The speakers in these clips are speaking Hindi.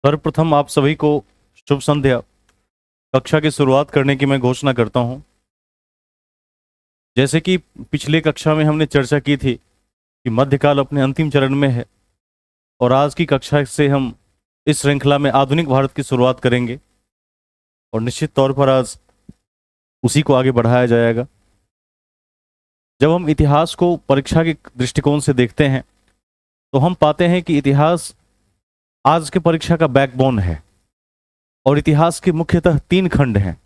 सर्वप्रथम आप सभी को शुभ संध्या। कक्षा की शुरुआत करने की मैं घोषणा करता हूं। जैसे कि पिछली कक्षा में हमने चर्चा की थी कि मध्यकाल अपने अंतिम चरण में है और आज की कक्षा से हम इस श्रृंखला में आधुनिक भारत की शुरुआत करेंगे और निश्चित तौर पर आज उसी को आगे बढ़ाया जाएगा। जब हम इतिहास को परीक्षा के दृष्टिकोण से देखते हैं तो हम पाते हैं कि इतिहास आज के परीक्षा का बैकबोन है और इतिहास के मुख्यतः 3 खंड हैं,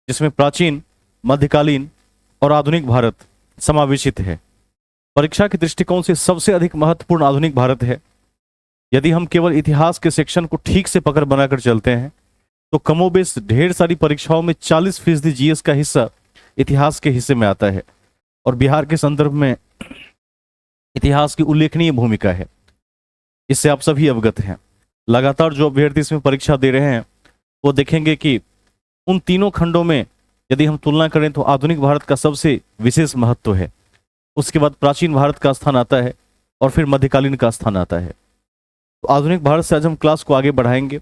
जिसमें प्राचीन, मध्यकालीन और आधुनिक भारत समावेशित है। परीक्षा के दृष्टिकोण से सबसे अधिक महत्वपूर्ण आधुनिक भारत है। यदि हम केवल इतिहास के सेक्शन को ठीक से पकड़ बनाकर चलते हैं तो कमोबेश ढेर सारी परीक्षाओं में 40% जीएस का हिस्सा इतिहास के हिस्से में आता है और बिहार के संदर्भ में इतिहास की उल्लेखनीय भूमिका है। इससे आप सभी अवगत हैं। लगातार जो अभ्यर्थी इसमें परीक्षा दे रहे हैं वो देखेंगे कि उन तीनों खंडों में यदि हम तुलना करें तो आधुनिक भारत का सबसे विशेष महत्व है। उसके बाद प्राचीन भारत का स्थान आता है और फिर मध्यकालीन का स्थान आता है। तो आधुनिक भारत से आज हम क्लास को आगे बढ़ाएंगे,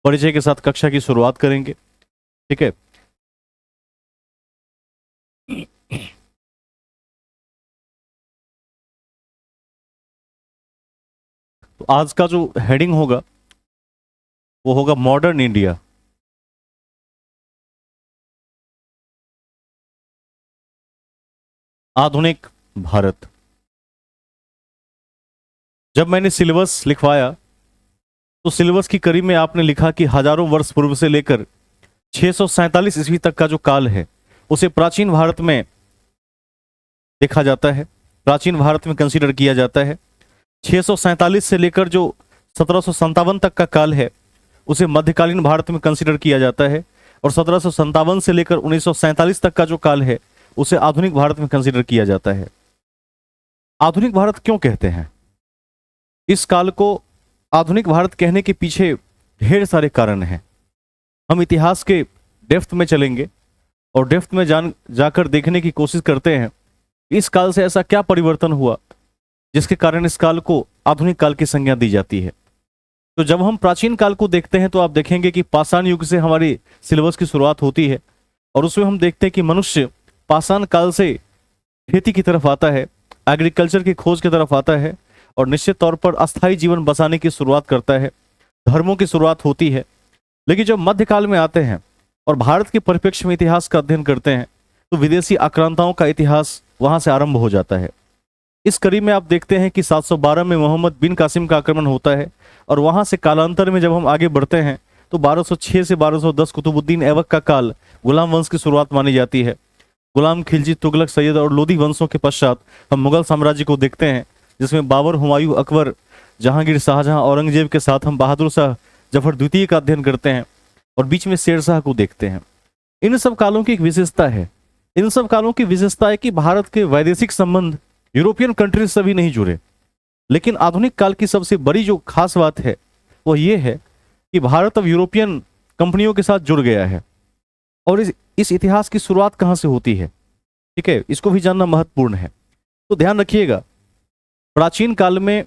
परिचय के साथ कक्षा की शुरुआत करेंगे। ठीक है। तो आज का जो हेडिंग होगा वो होगा मॉडर्न इंडिया। आधुनिक भारत। जब मैंने सिलेबस लिखवाया तो सिलेबस की कड़ी में आपने लिखा कि हजारों वर्ष पूर्व से लेकर 647 ईस्वी तक का जो काल है उसे प्राचीन भारत में देखा जाता है, प्राचीन भारत में कंसीडर किया जाता है। 647 से लेकर जो 1757 तक का काल है उसे मध्यकालीन भारत में कंसीडर किया जाता है और 1757 से लेकर 1947 तक का जो काल है उसे आधुनिक भारत में कंसीडर किया जाता है। आधुनिक भारत क्यों कहते हैं? इस काल को आधुनिक भारत कहने के पीछे ढेर सारे कारण हैं। हम इतिहास के डेप्थ में चलेंगे और डेप्थ में जाकर देखने की कोशिश करते हैं इस काल से ऐसा क्या परिवर्तन हुआ जिसके कारण इस काल को आधुनिक काल की संज्ञा दी जाती है। तो जब हम प्राचीन काल को देखते हैं तो आप देखेंगे कि पाषाण युग से हमारी सिलेबस की शुरुआत होती है और उसमें हम देखते हैं कि मनुष्य पाषाण काल से खेती की तरफ आता है, एग्रीकल्चर की खोज की तरफ आता है और निश्चित तौर पर अस्थायी जीवन बसाने की शुरुआत करता है, धर्मों की शुरुआत होती है। लेकिन जब मध्यकाल में आते हैं और भारत के परिप्रेक्ष्य में इतिहास का अध्ययन करते हैं तो विदेशी आक्रांताओं का इतिहास वहां से आरंभ हो जाता है। इस कड़ी में आप देखते हैं कि 712 में मोहम्मद बिन कासिम का आक्रमण होता है और वहां से कालांतर में जब हम आगे बढ़ते हैं तो 1206 से 1210 कुतुबुद्दीन ऐबक का काल गुलाम वंश की शुरुआत मानी जाती है। गुलाम खिलजी, तुगलक, सैयद और लोधी वंशों के पश्चात हम मुगल साम्राज्य को देखते हैं, जिसमें बाबर, हुमायूं, अकबर, जहांगीर, शाहजहां, औरंगजेब के साथ हम बहादुर शाह जफर द्वितीय का अध्ययन करते हैं और बीच में शेर शाह को देखते हैं। इन सब कालों की एक विशेषता है। इन सब कालों की विशेषता है कि भारत के वैदेशिक संबंध यूरोपियन कंट्रीज से भी नहीं जुड़े। लेकिन आधुनिक काल की सबसे बड़ी जो खास बात है वो ये है कि भारत अब यूरोपियन कंपनियों के साथ जुड़ गया है। और इस इतिहास की शुरुआत कहां से होती है, ठीक है, इसको भी जानना महत्वपूर्ण है। तो ध्यान रखिएगा, प्राचीन काल में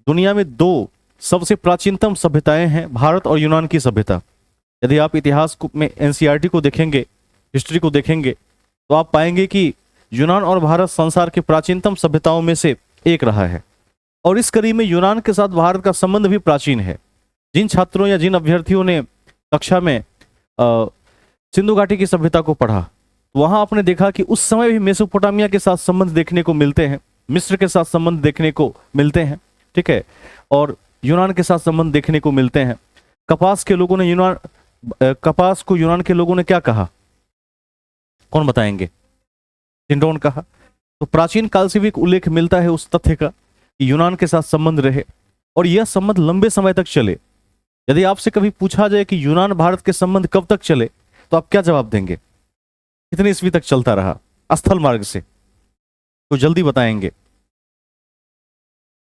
दुनिया में 2 सबसे प्राचीनतम सभ्यताएं हैं, भारत और यूनान की सभ्यता। यदि आप इतिहास में एनसीईआरटी को देखेंगे, हिस्ट्री को देखेंगे तो आप पाएंगे कि यूनान और भारत संसार के प्राचीनतम सभ्यताओं में से एक रहा है और इस कड़ी में यूनान के साथ भारत का संबंध भी प्राचीन है। जिन छात्रों या जिन अभ्यर्थियों ने कक्षा में सिंधु घाटी की सभ्यता को पढ़ा तो वहां आपने देखा कि उस समय भी मेसोपोटामिया के साथ संबंध देखने को मिलते हैं, मिस्र के साथ संबंध देखने को मिलते हैं, ठीक है, और यूनान के साथ संबंध देखने को मिलते हैं। कपास को यूनान के लोगों ने क्या कहा, कौन बताएंगे? सिंडोन कहा। तो प्राचीन काल से भी एक उल्लेख मिलता है उस तथ्य का कि यूनान के साथ संबंध रहे और यह संबंध लंबे समय तक चले। यदि आपसे कभी पूछा जाए कि यूनान भारत के संबंध कब तक चले तो आप क्या जवाब देंगे? कितनी ईस्वी तक चलता रहा स्थल मार्ग से? तो जल्दी बताएंगे।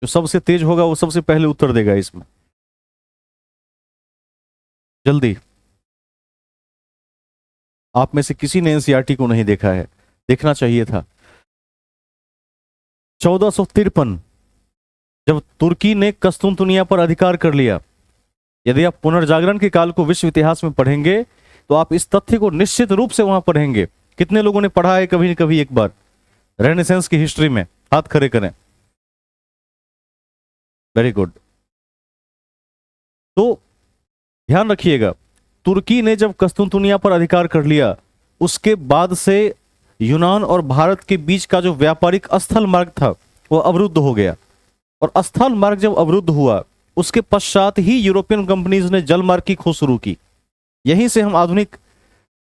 जो सबसे तेज होगा वो सबसे पहले उत्तर देगा इसमें। जल्दी। आप में से किसी ने एनसीईआरटी को नहीं देखा है, देखना चाहिए था। 1453 जब तुर्की ने कस्तुनतुनिया पर अधिकार कर लिया, यदि आप पुनर्जागरण के काल को विश्व इतिहास में पढ़ेंगे तो आप इस तथ्य को निश्चित रूप से वहां पढ़ेंगे। कितने लोगों ने पढ़ा है कभी न कभी एक बार रेनेसेंस की हिस्ट्री में? हाथ खड़े करें। Very good. तो ध्यान रखिएगा, तुर्की ने जब कस्तुंतुनिया पर अधिकार कर लिया, उसके बाद से यूनान और भारत के बीच का जो व्यापारिक स्थल मार्ग था वो अवरुद्ध हो गया। और स्थल मार्ग जब अवरुद्ध हुआ, उसके पश्चात ही यूरोपियन कंपनीज ने जल मार्ग की खोज शुरू की। यहीं से हम आधुनिक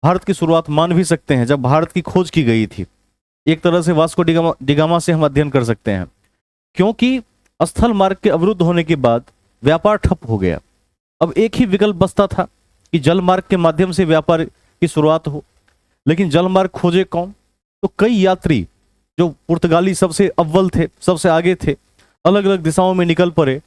भारत की शुरुआत मान भी सकते हैं, जब भारत की खोज की गई थी। एक तरह से वास्को डिगामा से हम अध्ययन कर सकते हैं, क्योंकि स्थल मार्ग के अवरुद्ध होने के बाद व्यापार ठप हो गया। अब एक ही विकल्प बचता था कि जल मार्ग के माध्यम से व्यापार की शुरुआत हो। लेकिन जल मार्ग खोजे कौन? तो कई यात्री जो पुर्तगाली सबसे अव्वल थे, सबसे आगे थे, अलग अलग दिशाओं में निकल पड़े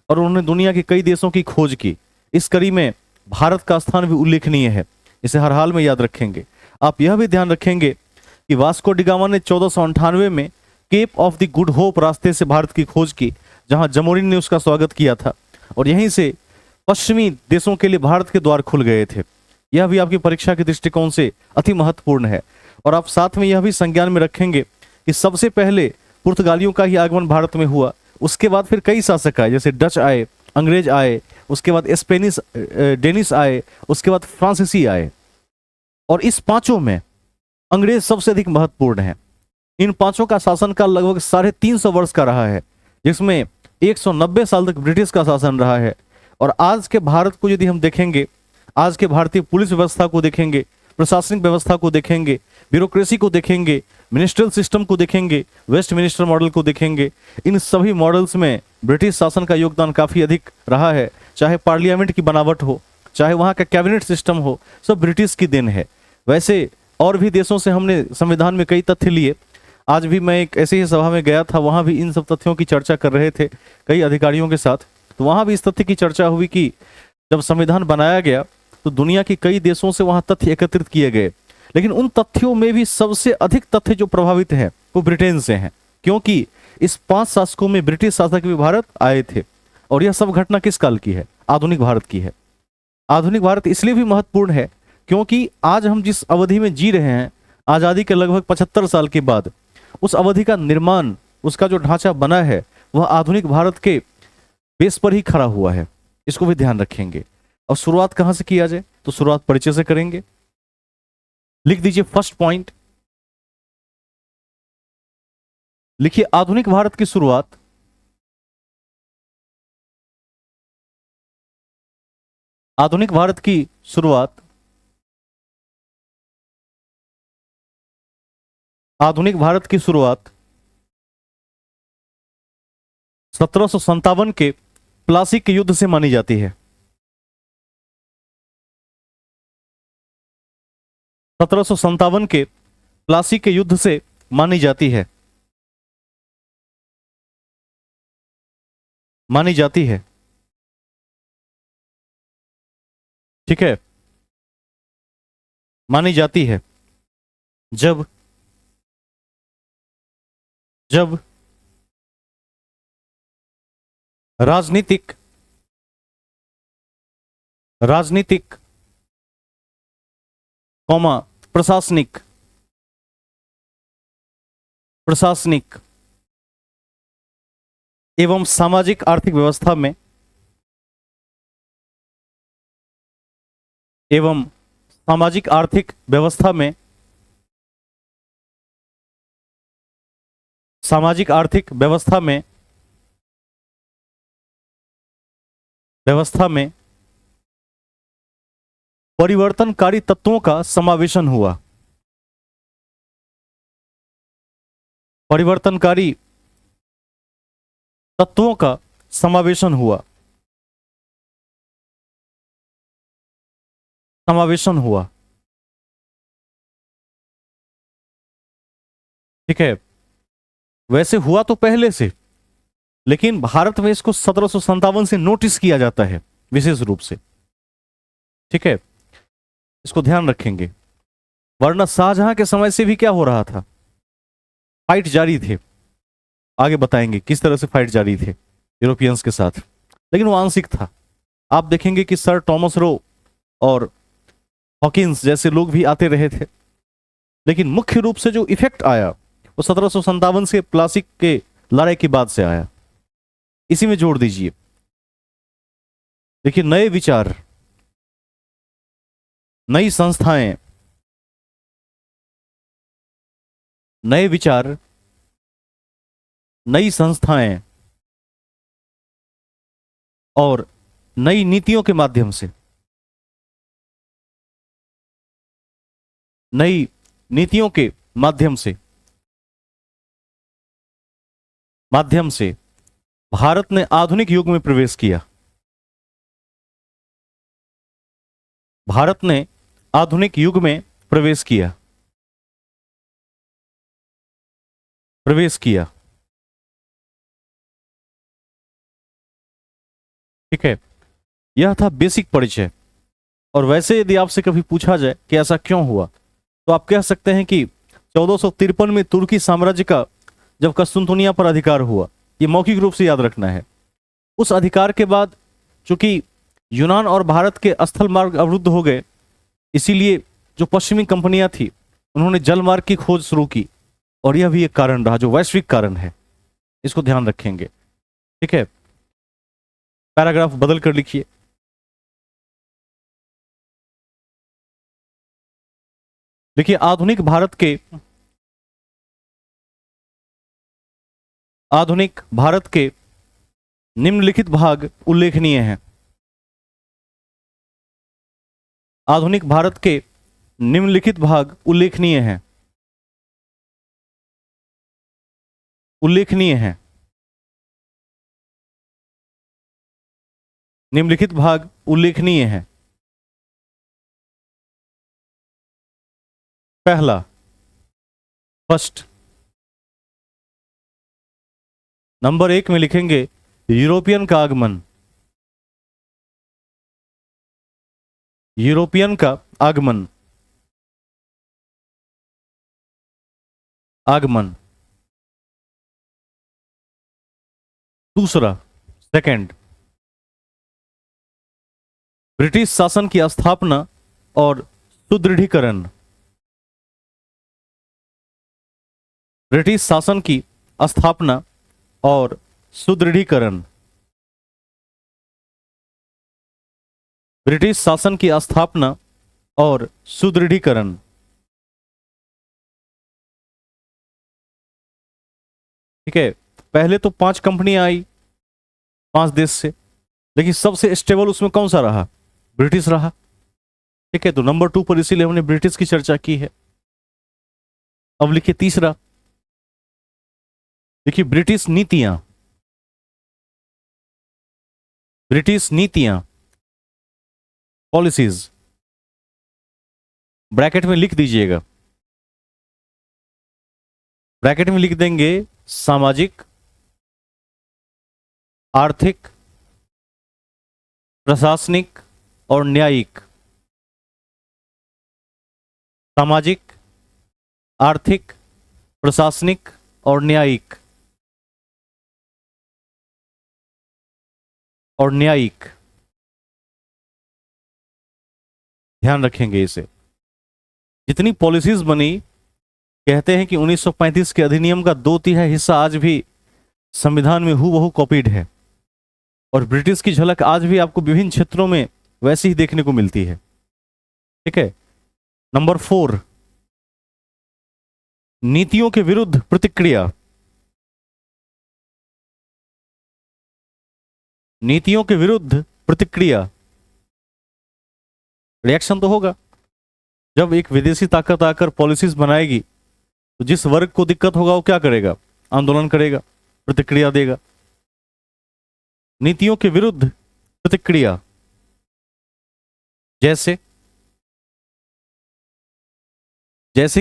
और उन्होंने दुनिया के कई देशों की खोज की। इस कड़ी में भारत का स्थान भी उल्लेखनीय है, इसे हर हाल में याद रखेंगे। आप यह भी ध्यान रखेंगे कि वास्को डिगामा ने 1498 में Cape of the Good Hope रास्ते से भारत की खोज की, जहां जमोरिन ने उसका स्वागत किया था, और यहीं से पश्चिमी देशों के लिए भारत के द्वार खुल गए थे। यह भी आपकी परीक्षा के दृष्टिकोण से अति महत्वपूर्ण है। और आप साथ में यह भी संज्ञान में रखेंगे कि सबसे पहले पुर्तगालियों का ही आगमन भारत में हुआ, उसके बाद फिर कई शासक आए, जैसे डच आए, अंग्रेज आए, उसके बाद स्पेनिश डेनिश आए, उसके बाद फ्रांसीसी आए। और इस पांचों में अंग्रेज सबसे अधिक महत्वपूर्ण है। इन पांचों का शासनकाल लगभग 350 वर्ष का रहा है, जिसमें 190 साल तक ब्रिटिश का शासन रहा है। और आज के भारत को यदि हम देखेंगे, आज के भारतीय पुलिस व्यवस्था को देखेंगे, प्रशासनिक व्यवस्था को देखेंगे, ब्यूरोक्रेसी को देखेंगे, मिनिस्ट्रियल सिस्टम को देखेंगे, वेस्ट मिनिस्टर मॉडल को देखेंगे, इन सभी मॉडल्स में ब्रिटिश शासन का योगदान काफी अधिक रहा है। चाहे पार्लियामेंट की बनावट हो, चाहे वहां का कैबिनेट सिस्टम हो, सब ब्रिटिश की देन है। वैसे और भी देशों से हमने संविधान में कई तथ्य लिए। आज भी मैं एक ऐसी ही सभा में गया था, वहां भी इन सब तथ्यों की चर्चा कर रहे थे कई अधिकारियों के साथ। तो वहां भी इस तथ्य की चर्चा हुई कि जब संविधान बनाया गया तो दुनिया के कई देशों से वहां तथ्य एकत्रित किए गए, लेकिन उन तथ्यों में भी सबसे अधिक तथ्य जो प्रभावित हैं वो ब्रिटेन से हैं, क्योंकि इस 5 शासकों में ब्रिटिश शासक भी भारत आए थे। और यह सब घटना किस काल की है? आधुनिक भारत की है। आधुनिक भारत इसलिए भी महत्वपूर्ण है क्योंकि आज हम जिस अवधि में जी रहे हैं, आजादी के लगभग 75 साल के बाद, उस अवधि का निर्माण, उसका जो ढांचा बना है, वह आधुनिक भारत के बेस पर ही खड़ा हुआ है। इसको भी ध्यान रखेंगे। अब शुरुआत कहां से किया जाए? तो शुरुआत परिचय से करेंगे। लिख दीजिए फर्स्ट पॉइंट, लिखिए आधुनिक भारत की शुरुआत आधुनिक भारत की शुरुआत आधुनिक भारत की शुरुआत 1757 के प्लासी के युद्ध से मानी जाती है। 1757 के प्लासी के युद्ध से मानी जाती है। मानी जाती है, ठीक है, मानी जाती है। जब जब राजनीतिक राजनीतिक कौमा प्रशासनिक प्रशासनिक एवं सामाजिक आर्थिक व्यवस्था में एवं सामाजिक आर्थिक व्यवस्था में सामाजिक आर्थिक व्यवस्था में परिवर्तनकारी तत्वों का समावेशन हुआ। परिवर्तनकारी तत्वों का समावेशन हुआ। समावेशन हुआ, ठीक है। वैसे हुआ तो पहले से, लेकिन भारत में इसको 1757 से नोटिस किया जाता है विशेष रूप से, ठीक है। इसको ध्यान रखेंगे। वरना शाहजहां के समय से भी क्या हो रहा था? फाइट जारी थे। आगे बताएंगे किस तरह से फाइट जारी थे यूरोपियंस के साथ, लेकिन वो आंशिक था। आप देखेंगे कि सर टॉमस रो और हॉकिंस जैसे लोग भी आते रहे थे, लेकिन मुख्य रूप से जो इफेक्ट आया वो 1757 से प्लासी के लड़ाई के बाद से आया। इसी में जोड़ दीजिए। देखिए, नए विचार, नई संस्थाएं, नए विचार, नई संस्थाएं और नई नीतियों के माध्यम से, नई नीतियों के माध्यम से भारत ने आधुनिक युग में प्रवेश किया। भारत ने आधुनिक युग में प्रवेश किया। ठीक है, यह था बेसिक परिचय। और वैसे यदि आपसे कभी पूछा जाए कि ऐसा क्यों हुआ, तो आप कह सकते हैं कि 1453 में तुर्की साम्राज्य का जब कस्तुनतुनिया पर अधिकार हुआ, ये मौखिक रूप से याद रखना है। उस अधिकार के बाद चूंकि यूनान और भारत के स्थल मार्ग अवरुद्ध हो गए, इसीलिए जो पश्चिमी कंपनियां थी उन्होंने जल मार्ग की खोज शुरू की, और यह भी एक कारण रहा जो वैश्विक कारण है। इसको ध्यान रखेंगे। ठीक है, पैराग्राफ बदल कर लिखिए। देखिए, आधुनिक भारत के निम्नलिखित भाग उल्लेखनीय हैं। आधुनिक भारत के निम्नलिखित भाग उल्लेखनीय हैं। निम्नलिखित भाग उल्लेखनीय हैं। पहला, फर्स्ट, नंबर 1 में लिखेंगे यूरोपियन का आगमन। यूरोपियन का आगमन। दूसरा, सेकंड, ब्रिटिश शासन की स्थापना और सुदृढ़ीकरण। ब्रिटिश शासन की स्थापना और सुदृढ़ीकरण। ब्रिटिश शासन की स्थापना और सुदृढ़ीकरण। ठीक है, पहले तो 5 कंपनियां आई 5 देश से, लेकिन सबसे स्टेबल उसमें कौन सा रहा? ब्रिटिश रहा। ठीक है, तो नंबर 2 पर इसीलिए हमने ब्रिटिश की चर्चा की है। अब लिखिए तीसरा। देखिए, ब्रिटिश नीतियां, पॉलिसीज, ब्रैकेट में लिख दीजिएगा। ब्रैकेट में लिख देंगे सामाजिक, आर्थिक, प्रशासनिक और न्यायिक। सामाजिक, आर्थिक, प्रशासनिक और न्यायिक। ध्यान रखेंगे इसे। जितनी पॉलिसीज बनी, कहते हैं कि 1935 के अधिनियम का 2/3 हिस्सा आज भी संविधान में हूबहू कॉपीड है, और ब्रिटिश की झलक आज भी आपको विभिन्न क्षेत्रों में वैसी ही देखने को मिलती है। ठीक है, नंबर 4, नीतियों के विरुद्ध प्रतिक्रिया। नीतियों के विरुद्ध प्रतिक्रिया, रिएक्शन तो होगा। जब एक विदेशी ताकत आकर पॉलिसीज बनाएगी, तो जिस वर्ग को दिक्कत होगा वो क्या करेगा? आंदोलन करेगा, प्रतिक्रिया देगा। नीतियों के विरुद्ध प्रतिक्रिया, जैसे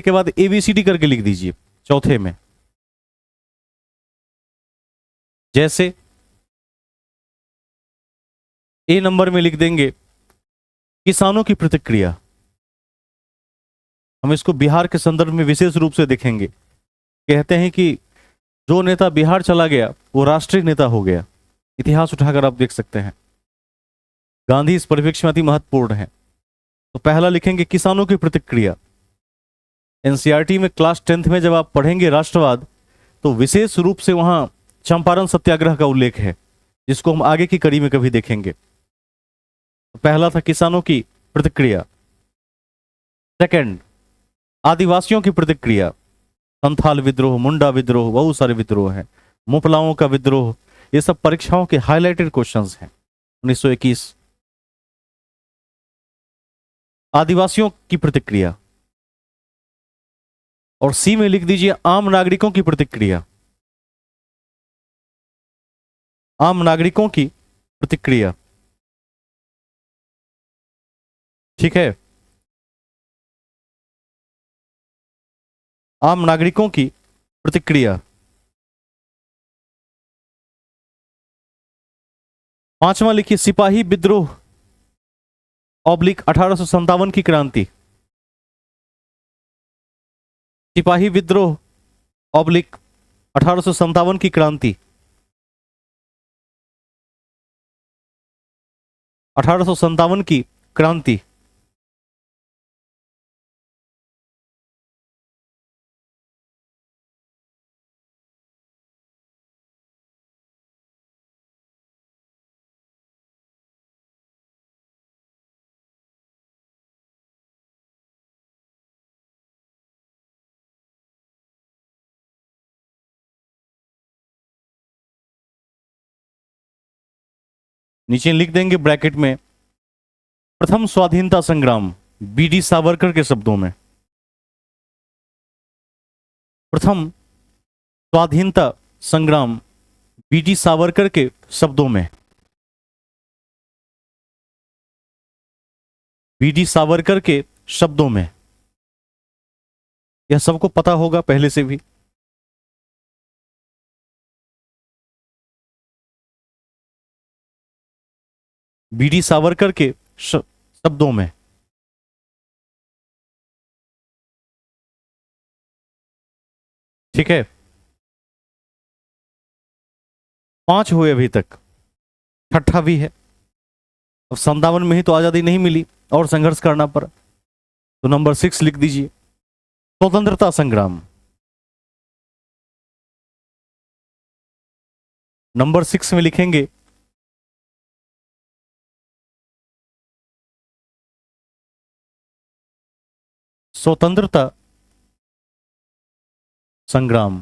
के बाद ABCD करके लिख दीजिए चौथे में। जैसे A नंबर में लिख देंगे किसानों की प्रतिक्रिया। हम इसको बिहार के संदर्भ में विशेष रूप से देखेंगे। कहते हैं कि जो नेता बिहार चला गया वो राष्ट्रीय नेता हो गया। इतिहास उठाकर आप देख सकते हैं। गांधी इस परिप्रेक्ष्य में अति महत्वपूर्ण है। तो पहला लिखेंगे किसानों की प्रतिक्रिया। एनसीईआरटी में क्लास 10th में जब आप पढ़ेंगे राष्ट्रवाद, तो विशेष रूप से वहां चंपारण सत्याग्रह का उल्लेख है, जिसको हम आगे की कड़ी में कभी देखेंगे। तो पहला था किसानों की प्रतिक्रिया। सेकंड, आदिवासियों की प्रतिक्रिया। संथाल विद्रोह, मुंडा विद्रोह, बहुत सारे विद्रोह हैं, मुपलाओं का विद्रोह, ये सब परीक्षाओं के हाईलाइटेड क्वेश्चंस हैं 1921। आदिवासियों की प्रतिक्रिया। और सी में लिख दीजिए आम नागरिकों की प्रतिक्रिया। आम नागरिकों की प्रतिक्रिया, ठीक है। आम नागरिकों की प्रतिक्रिया। पांचवा लिखिए सिपाही विद्रोह ऑब्लिक 1857 की क्रांति। सिपाही विद्रोह ऑब्लिक 1857 की क्रांति। 1857 की क्रांति। नीचे लिख देंगे ब्रैकेट में प्रथम स्वाधीनता संग्राम, बीडी सावरकर के शब्दों में। प्रथम स्वाधीनता संग्राम बीडी सावरकर के शब्दों में। बीडी सावरकर के शब्दों में। यह सबको पता होगा पहले से भी। बीडी सावरकर के शब्दों में, ठीक है। 5 हुए अभी तक, छठा भी है। अब 57 में ही तो आजादी नहीं मिली और संघर्ष करना पड़ा, तो नंबर 6 लिख दीजिए स्वतंत्रता संग्राम। नंबर 6 में लिखेंगे स्वतंत्रता संग्राम।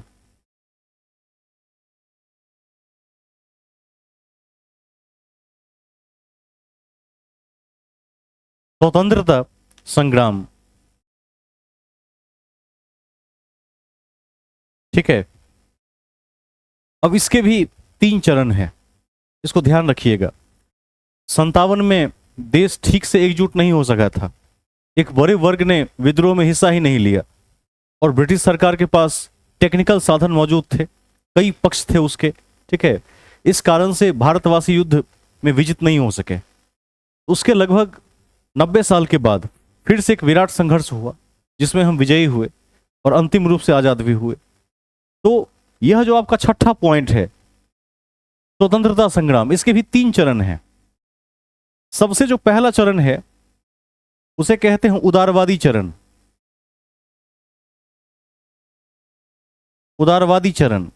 स्वतंत्रता संग्राम, ठीक है। अब इसके भी 3 चरण हैं, इसको ध्यान रखिएगा। 57 में देश ठीक से एकजुट नहीं हो सका था, एक बड़े वर्ग ने विद्रोह में हिस्सा ही नहीं लिया, और ब्रिटिश सरकार के पास टेक्निकल साधन मौजूद थे, कई पक्ष थे उसके, ठीक है। इस कारण से भारतवासी युद्ध में विजित नहीं हो सके। उसके लगभग 90 साल के बाद फिर से एक विराट संघर्ष हुआ, जिसमें हम विजयी हुए और अंतिम रूप से आजाद भी हुए। तो यह जो आपका छठा पॉइंट है स्वतंत्रता संग्राम, इसके भी 3 चरण हैं। सबसे जो पहला चरण है उसे कहते हैं उदारवादी चरण। उदारवादी चरण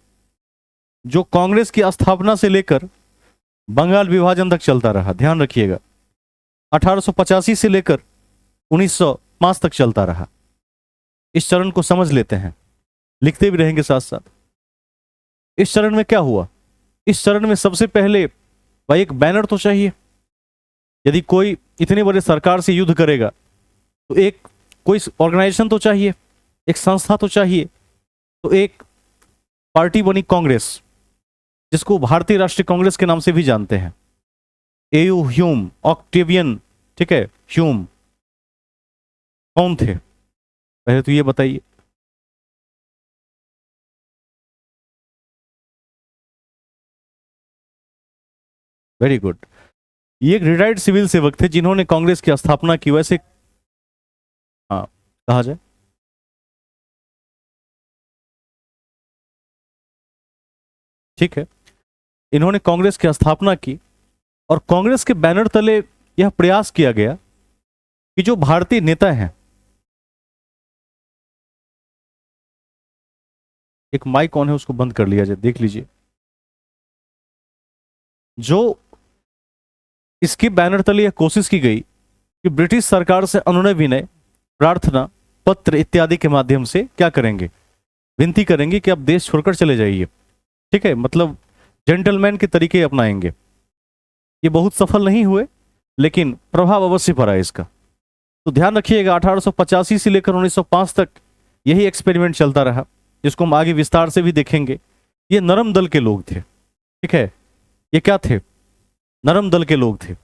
जो कांग्रेस की स्थापना से लेकर बंगाल विभाजन तक चलता रहा, ध्यान रखिएगा। 1885 से लेकर 1905 तक चलता रहा। इस चरण को समझ लेते हैं, लिखते भी रहेंगे साथ साथ। इस चरण में क्या हुआ? इस चरण में सबसे पहले भाई एक बैनर तो चाहिए। यदि कोई इतने बड़े सरकार से युद्ध करेगा तो एक कोई ऑर्गेनाइजेशन तो चाहिए, एक संस्था तो चाहिए। तो एक पार्टी बनी कांग्रेस, जिसको भारतीय राष्ट्रीय कांग्रेस के नाम से भी जानते हैं। एयू ह्यूम, ऑक्टेवियन, ठीक है, ह्यूम कौन थे पहले तो ये बताइए। Very good. ये एक रिटायर्ड सिविल सेवक थे जिन्होंने कांग्रेस की स्थापना की। वैसे हाँ, कहा जाए ठीक है, इन्होंने कांग्रेस की स्थापना की और कांग्रेस के बैनर तले यह प्रयास किया गया कि जो भारतीय नेता हैं, एक माइक ऑन है उसको बंद कर लिया जाए, देख लीजिए, जो इसके बैनर तले यह कोशिश की गई कि ब्रिटिश सरकार से अनुनय विनय, प्रार्थना पत्र इत्यादि के माध्यम से क्या करेंगे, विनती करेंगे कि आप देश छोड़कर चले जाइए। ठीक है, मतलब जेंटलमैन के तरीके अपनाएंगे। ये बहुत सफल नहीं हुए, लेकिन प्रभाव अवश्य पड़ा इसका। तो ध्यान रखिएगा, 1885 से लेकर 1905 तक यही एक्सपेरिमेंट चलता रहा, जिसको हम आगे विस्तार से भी देखेंगे। ये नरम दल के लोग थे। ठीक है, ये क्या थे, नरम दल के लोग थे।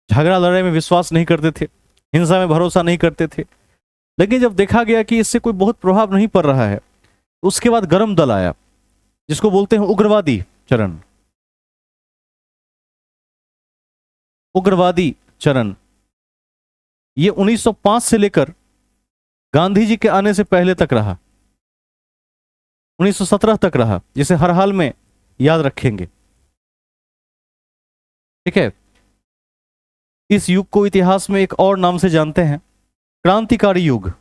झगड़ा लड़ाई में विश्वास नहीं करते थे, हिंसा में भरोसा नहीं करते थे। लेकिन जब देखा गया कि इससे कोई बहुत प्रभाव नहीं पड़ रहा है, उसके बाद गर्म दल आया, जिसको बोलते हैं उग्रवादी चरण। उग्रवादी चरण ये 1905 से लेकर गांधी जी के आने से पहले तक रहा, 1917 तक रहा, जिसे हर हाल में याद रखेंगे। ठीक है, इस युग को इतिहास में एक और नाम से जानते हैं, क्रांतिकारी युग।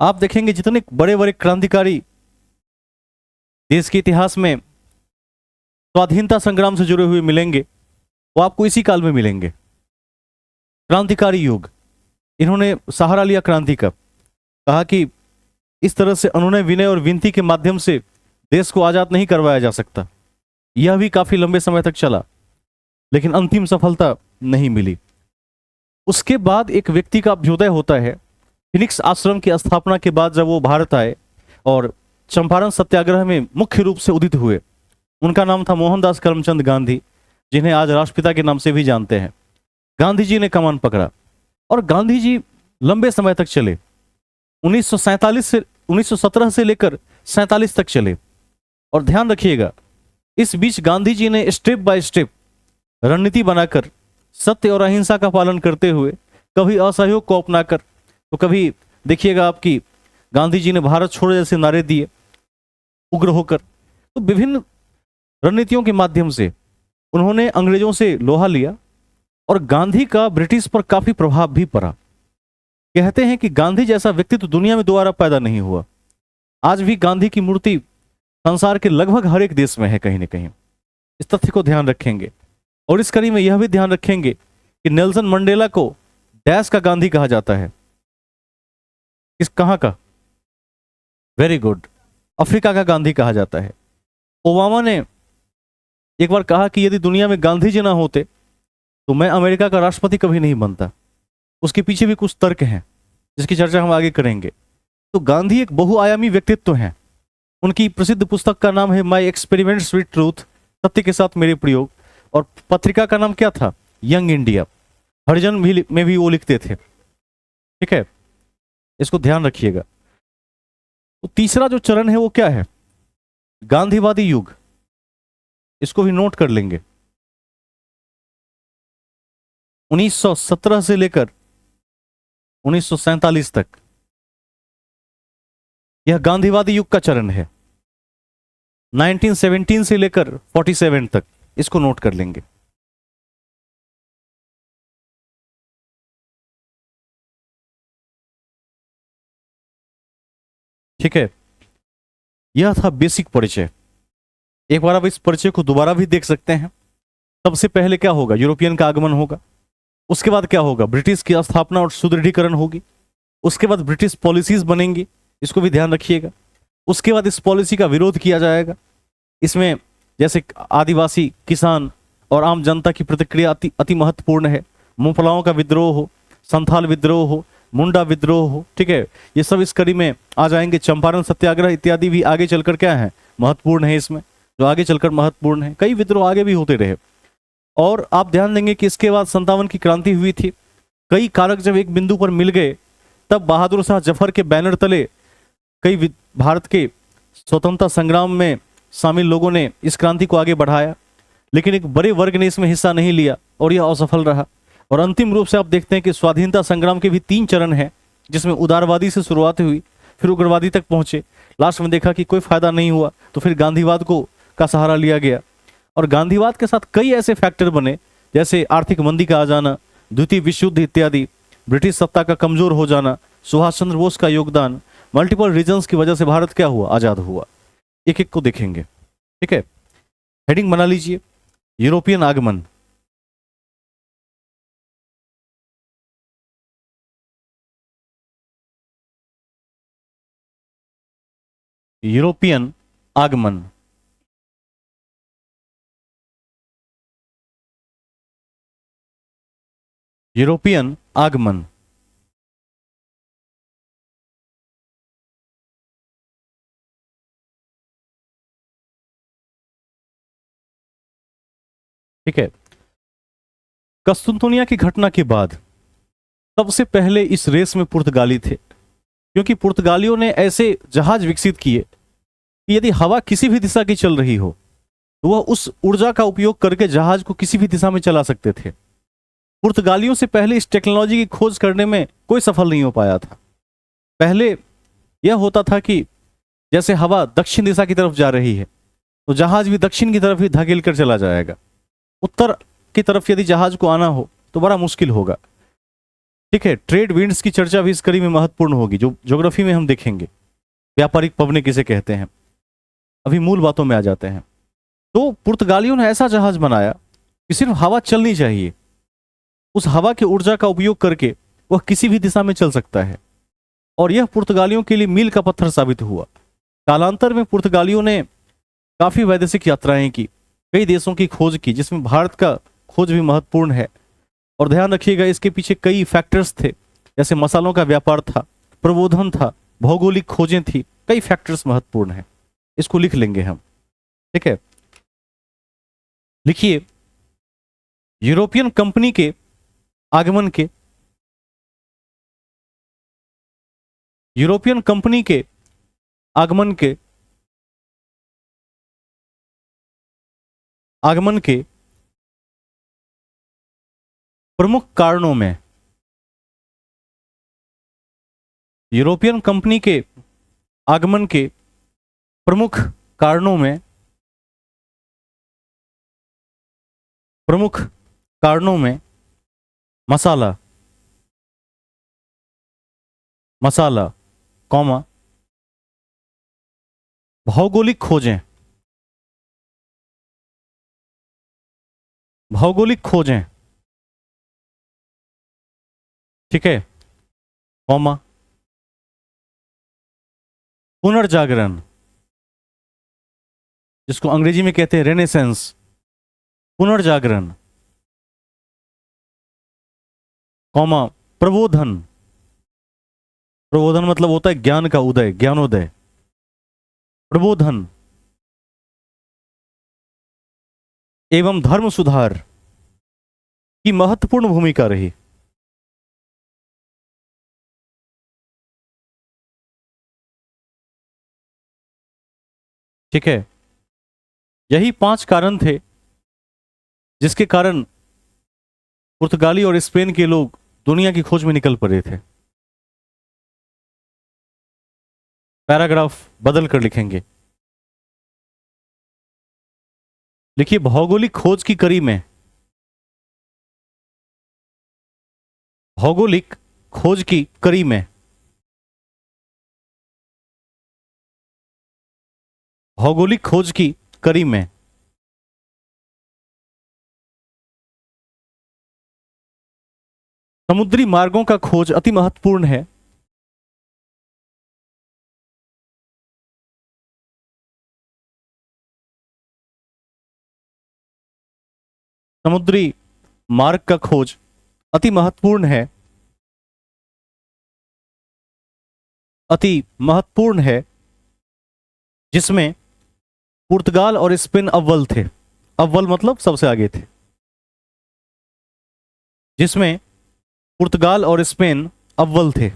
आप देखेंगे जितने बड़े बड़े क्रांतिकारी देश के इतिहास में स्वाधीनता संग्राम से जुड़े हुए मिलेंगे, वो आपको इसी काल में मिलेंगे। क्रांतिकारी युग, इन्होंने सहारा लिया क्रांति का, कहा कि इस तरह से अनुनय विनय और विनती के माध्यम से देश को आजाद नहीं करवाया जा सकता। यह भी काफी लंबे समय तक चला, लेकिन अंतिम सफलता नहीं मिली। उसके बाद एक व्यक्ति का अभ्युदय होता है। फिनिक्स आश्रम की स्थापना के बाद जब वो भारत आए और चंपारण सत्याग्रह में मुख्य रूप से उदित हुए, उनका नाम था मोहनदास करमचंद गांधी, जिन्हें आज राष्ट्रपिता के नाम से भी जानते हैं। गांधी जी ने कमान पकड़ा और गांधी जी लंबे समय तक चले, 1917 से लेकर 47 तक चले। और ध्यान रखिएगा, इस बीच गांधी जी ने स्टेप बाय स्टेप रणनीति बनाकर, सत्य और अहिंसा का पालन करते हुए, कभी असहयोग को अपनाकर, तो कभी देखिएगा आपकी गांधी जी ने भारत छोड़ो जैसे नारे दिए उग्र होकर। तो विभिन्न रणनीतियों के माध्यम से उन्होंने अंग्रेजों से लोहा लिया और गांधी का ब्रिटिश पर काफी प्रभाव भी पड़ा। कहते हैं कि गांधी जैसा व्यक्तित्व दुनिया में दोबारा पैदा नहीं हुआ। आज भी गांधी की मूर्ति संसार के लगभग हर एक देश में है कहीं ना कहीं। इस तथ्य को ध्यान रखेंगे। और इस कड़ी में यह भी ध्यान रखेंगे कि नेल्सन मंडेला को डैश का गांधी कहा जाता है। इस कहां का, वेरी गुड, अफ्रीका का गांधी कहा जाता है। ओबामा ने एक बार कहा कि यदि दुनिया में गांधी जी ना होते तो मैं अमेरिका का राष्ट्रपति कभी नहीं बनता। उसके पीछे भी कुछ तर्क हैं, जिसकी चर्चा हम आगे करेंगे। तो गांधी एक बहुआयामी व्यक्तित्व हैं। उनकी प्रसिद्ध पुस्तक का नाम है माई एक्सपेरिमेंट्स विद ट्रूथ, सत्य के साथ मेरे प्रयोग। और पत्रिका का नाम क्या था, यंग इंडिया। हरिजन में भी वो लिखते थे। ठीक है, इसको ध्यान रखिएगा। तो तीसरा जो चरण है वो क्या है, गांधीवादी युग। इसको भी नोट कर लेंगे। 1917 से लेकर 1947 तक यह गांधीवादी युग का चरण है। 1917 से लेकर 47 तक, इसको नोट कर लेंगे। ठीक है, यह था बेसिक परिचय। एक बार आप इस परिचय को दोबारा भी देख सकते हैं। सबसे पहले क्या होगा, यूरोपियन का आगमन होगा। उसके बाद क्या होगा, ब्रिटिश की स्थापना और सुदृढ़ीकरण होगी। उसके बाद ब्रिटिश पॉलिसीज बनेंगी, इसको भी ध्यान रखिएगा। उसके बाद इस पॉलिसी का विरोध किया जाएगा। इसमें जैसे आदिवासी, किसान और आम जनता की प्रतिक्रिया अति महत्वपूर्ण है। मुफलाओं का विद्रोह हो, संथाल विद्रोह हो, मुंडा विद्रोह हो। ठीक है, ये सब इस कड़ी में आ जाएंगे। चंपारण सत्याग्रह इत्यादि भी आगे चलकर क्या है, महत्वपूर्ण है। इसमें जो आगे चलकर महत्वपूर्ण है, कई विद्रोह आगे भी होते रहे। और आप ध्यान देंगे कि इसके बाद 57 की क्रांति हुई थी। कई कारक जब एक बिंदु पर मिल गए, तब बहादुर शाह जफर के बैनर तले कई भारत के स्वतंत्रता संग्राम में शामिल लोगों ने इस क्रांति को आगे बढ़ाया। लेकिन एक बड़े वर्ग ने इसमें हिस्सा नहीं लिया और यह असफल रहा। और अंतिम रूप से आप देखते हैं कि स्वाधीनता संग्राम के भी 3 चरण हैं, जिसमें उदारवादी से शुरुआत हुई, फिर उग्रवादी तक पहुंचे। लास्ट में देखा कि कोई फायदा नहीं हुआ, तो फिर गांधीवाद का सहारा लिया गया। और गांधीवाद के साथ कई ऐसे फैक्टर बने, जैसे आर्थिक मंदी का आ जाना, द्वितीय विश्व युद्ध इत्यादि, ब्रिटिश सत्ता का कमजोर हो जाना, सुभाष चंद्र बोस का योगदान, मल्टीपल रीजन्स की वजह से भारत क्या हुआ, आजाद हुआ। एक एक को देखेंगे, ठीक है। हेडिंग बना लीजिए, यूरोपियन आगमन। यूरोपियन आगमन। यूरोपियन आगमन। ठीक है। कस्तुनतुनिया की घटना के बाद सबसे पहले इस रेस में पुर्तगाली थे, क्योंकि पुर्तगालियों ने ऐसे जहाज विकसित किए कि यदि हवा किसी भी दिशा की चल रही हो तो वह उस ऊर्जा का उपयोग करके जहाज को किसी भी दिशा में चला सकते थे। पुर्तगालियों से पहले इस टेक्नोलॉजी की खोज करने में कोई सफल नहीं हो पाया था। पहले यह होता था कि जैसे हवा दक्षिण दिशा की तरफ जा रही है तो जहाज भी दक्षिण की तरफ ही धकेल कर चला जाएगा। उत्तर की तरफ यदि जहाज को आना हो तो बड़ा मुश्किल होगा। ठीक है, ट्रेड विंड्स की चर्चा भी इस कड़ी में महत्वपूर्ण होगी, जो ज्योग्राफी में हम देखेंगे। व्यापारिक पवने किसे कहते हैं। अभी मूल बातों में आ जाते हैं। तो पुर्तगालियों ने ऐसा जहाज बनाया कि सिर्फ हवा चलनी चाहिए, उस हवा की ऊर्जा का उपयोग करके वह किसी भी दिशा में चल सकता है, और यह पुर्तगालियों के लिए मील का पत्थर साबित हुआ। कालांतर में पुर्तगालियों ने काफी वैदेशिक यात्राएं की, कई देशों की खोज की, जिसमें भारत का खोज भी महत्वपूर्ण है। और ध्यान रखिएगा, इसके पीछे कई फैक्टर्स थे, जैसे मसालों का व्यापार था, प्रबोधन था, भौगोलिक खोजें थी, कई फैक्टर्स महत्वपूर्ण हैं। इसको लिख लेंगे हम, ठीक है। लिखिए, यूरोपियन कंपनी के आगमन के यूरोपियन कंपनी के आगमन के आगमन के प्रमुख कारणों में यूरोपियन कंपनी के आगमन के प्रमुख कारणों में प्रमुख कारणों में मसाला मसाला कॉमा भौगोलिक खोजें भौगोलिक खोजें, ठीक है, कॉमा पुनर्जागरण, जिसको अंग्रेजी में कहते हैं रेनेसेंस, पुनर्जागरण, कॉमा प्रबोधन। प्रबोधन मतलब होता है ज्ञान का उदय, ज्ञानोदय। प्रबोधन एवं धर्म सुधार की महत्वपूर्ण भूमिका रही। ठीक है, यही 5 कारण थे जिसके कारण पुर्तगाली और स्पेन के लोग दुनिया की खोज में निकल पड़े थे। पैराग्राफ बदल कर लिखेंगे। लिखिए, भौगोलिक खोज की कड़ी में भौगोलिक खोज की कड़ी में भौगोलिक खोज की कड़ी में समुद्री मार्गों का खोज अति महत्वपूर्ण है। समुद्री मार्ग का खोज अति महत्वपूर्ण है, अति महत्वपूर्ण है, जिसमें पुर्तगाल और स्पेन अव्वल थे। अव्वल मतलब सबसे आगे थे। जिसमें पुर्तगाल और स्पेन अव्वल थे।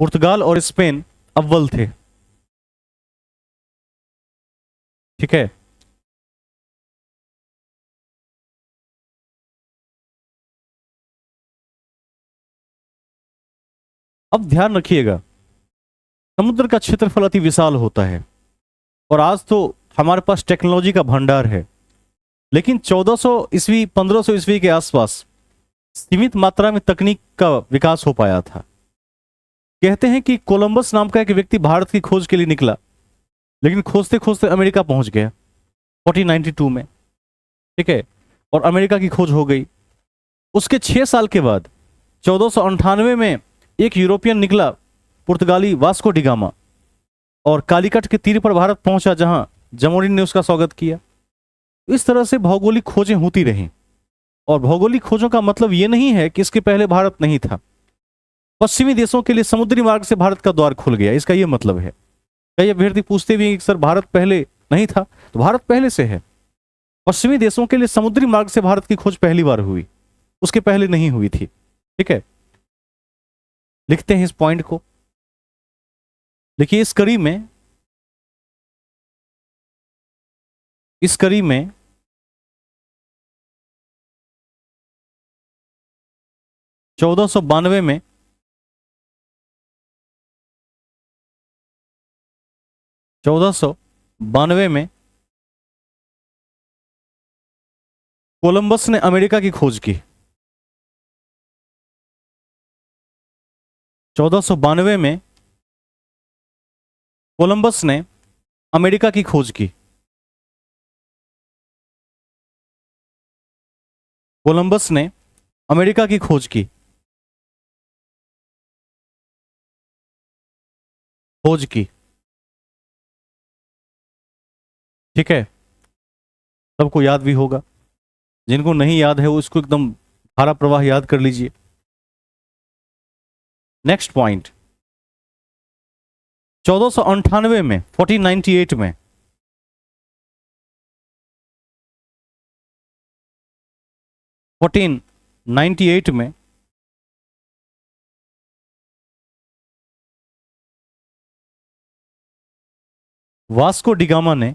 पुर्तगाल और स्पेन अव्वल थे, ठीक है। अब ध्यान रखिएगा, समुद्र का क्षेत्रफल अति विशाल होता है और आज तो हमारे पास टेक्नोलॉजी का भंडार है, लेकिन 1400 ईस्वी 1500 ईस्वी के आसपास सीमित मात्रा में तकनीक का विकास हो पाया था। कहते हैं कि कोलंबस नाम का एक व्यक्ति भारत की खोज के लिए निकला, लेकिन खोजते खोजते अमेरिका पहुंच गया 1492 में, ठीक है, और अमेरिका की खोज हो गई। उसके 6 साल के बाद 1498 में एक यूरोपियन निकला, पुर्तगाली वास्को डिगामा, और कालीकट के तीर पर भारत पहुंचा, जहां जमोरिन ने उसका स्वागत किया। इस तरह से भौगोलिक खोजें होती रहीं, और भौगोलिक खोजों का मतलब यह नहीं है कि इसके पहले भारत नहीं था। पश्चिमी देशों के लिए समुद्री मार्ग से भारत का द्वार खुल गया, इसका यह मतलब है। कई अभ्यर्थी पूछते भी हैं कि सर भारत पहले नहीं था, तो भारत पहले से है। पश्चिमी देशों के लिए समुद्री मार्ग से भारत की खोज पहली बार हुई, उसके पहले नहीं हुई थी, ठीक है। लिखते हैं इस पॉइंट को। देखिए इस कड़ी में 1492 में कोलंबस ने अमेरिका की खोज की। 1492 में कोलंबस ने अमेरिका की खोज की। कोलंबस ने अमेरिका की खोज की। ठीक है, सबको याद भी होगा। जिनको नहीं याद है वो इसको एकदम धारा प्रवाह याद कर लीजिए। नेक्स्ट पॉइंट, 1498 में 1498 में वास्को डिगामा ने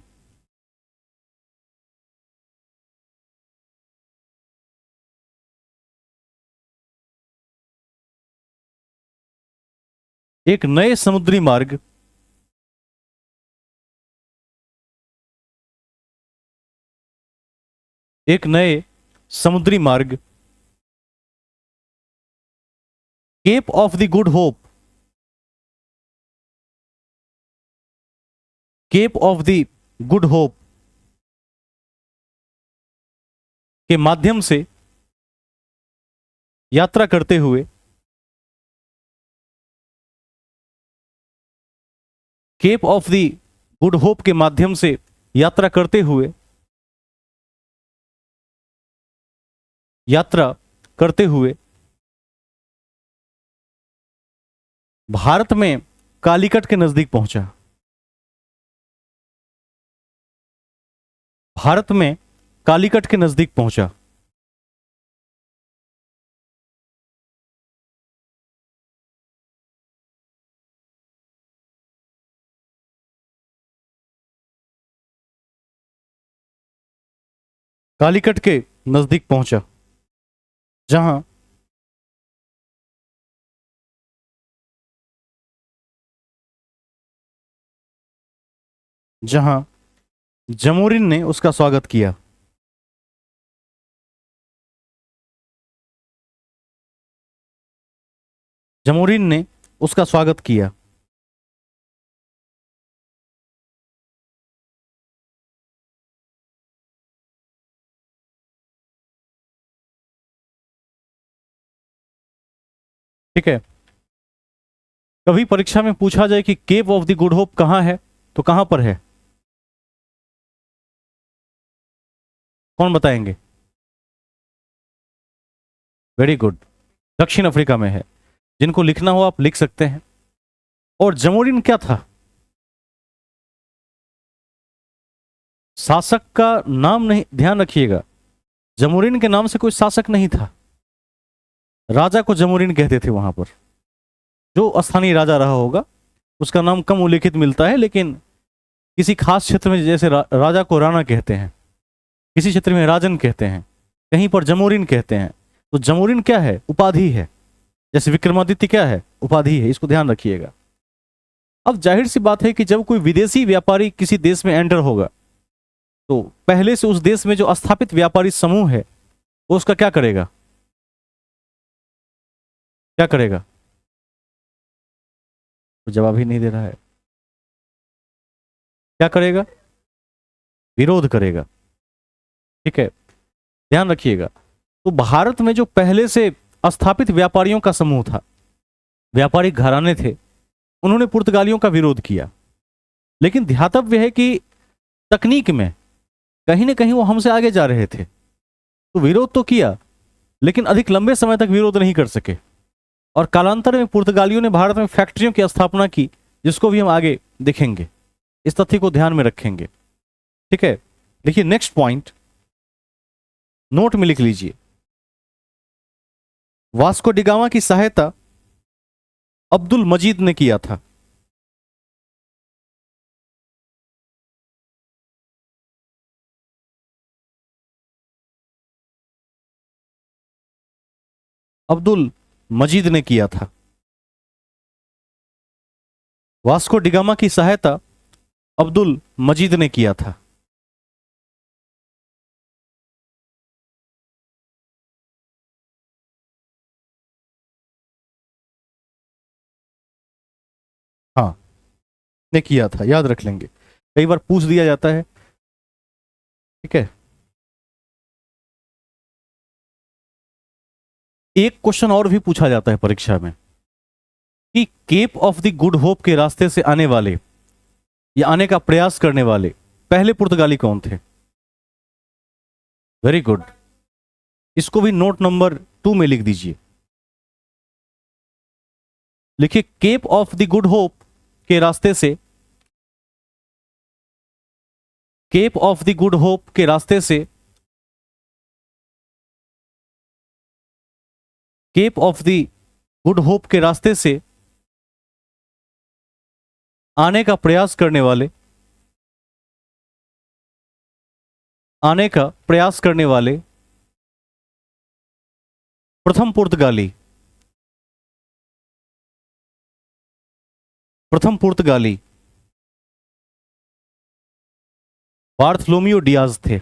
एक नए समुद्री मार्ग Cape of the Good Hope, Cape of the Good Hope के माध्यम से यात्रा करते हुए, Cape of the Good Hope के माध्यम से यात्रा करते हुए भारत में कालीकट के नजदीक पहुंचा। भारत में कालीकट के नजदीक पहुंचा। कालीकट के नजदीक पहुंचा, जहां जमोरिन ने उसका स्वागत किया। जमोरिन ने उसका स्वागत किया। ठीक है, कभी परीक्षा में पूछा जाए कि Cape of the Good Hope कहां है, तो कहां पर है? कौन बताएंगे? वेरी गुड, दक्षिण अफ्रीका में है। जिनको लिखना हो आप लिख सकते हैं। और जमोरिन क्या था? शासक का नाम नहीं, ध्यान रखिएगा, जमोरिन के नाम से कोई शासक नहीं था। राजा को जमोरिन कहते थे वहां पर, जो स्थानीय राजा रहा होगा उसका नाम कम उल्लेखित मिलता है, लेकिन किसी खास क्षेत्र में जैसे राजा को राणा कहते हैं, किसी क्षेत्र में राजन कहते हैं, कहीं पर जमोरिन कहते हैं। तो जमोरिन क्या है? उपाधि है। जैसे विक्रमादित्य क्या है? उपाधि है। इसको ध्यान रखिएगा। अब जाहिर सी बात है कि जब कोई विदेशी व्यापारी किसी देश में एंटर होगा तो पहले से उस देश में जो स्थापित व्यापारी समूह है वो उसका क्या करेगा? क्या करेगा? तो जवाब ही नहीं दे रहा है। क्या करेगा? विरोध करेगा। ठीक है, ध्यान रखिएगा। तो भारत में जो पहले से स्थापित व्यापारियों का समूह था, व्यापारिक घराने थे, उन्होंने पुर्तगालियों का विरोध किया। लेकिन ध्यातव्य है कि तकनीक में कहीं ना कहीं वो हमसे आगे जा रहे थे, तो विरोध तो किया लेकिन अधिक लंबे समय तक विरोध नहीं कर सके। और कालांतर में पुर्तगालियों ने भारत में फैक्ट्रियों की स्थापना की, जिसको भी हम आगे देखेंगे। इस तथ्य को ध्यान में रखेंगे। ठीक है, देखिए नेक्स्ट पॉइंट नोट में लिख लीजिए। वास्को डिगामा की सहायता अब्दुल मजीद ने किया था। अब्दुल मजीद ने किया था। वास्को डिगामा की सहायता अब्दुल मजीद ने किया था। हाँ, ने किया था, याद रख लेंगे, कई बार पूछ दिया जाता है। ठीक है, एक क्वेश्चन और भी पूछा जाता है परीक्षा में कि Cape of the Good Hope के रास्ते से आने वाले या आने का प्रयास करने वाले पहले पुर्तगाली कौन थे? वेरी गुड, इसको भी नोट नंबर 2 में लिख दीजिए। लिखिए Cape of the Good Hope के रास्ते से, Cape of the Good Hope के रास्ते से, Cape of the Good Hope के रास्ते से आने का प्रयास करने वाले, आने का प्रयास करने वाले प्रथम पुर्तगाली, प्रथम पुर्तगाली बार्थलोमियो डियाज थे।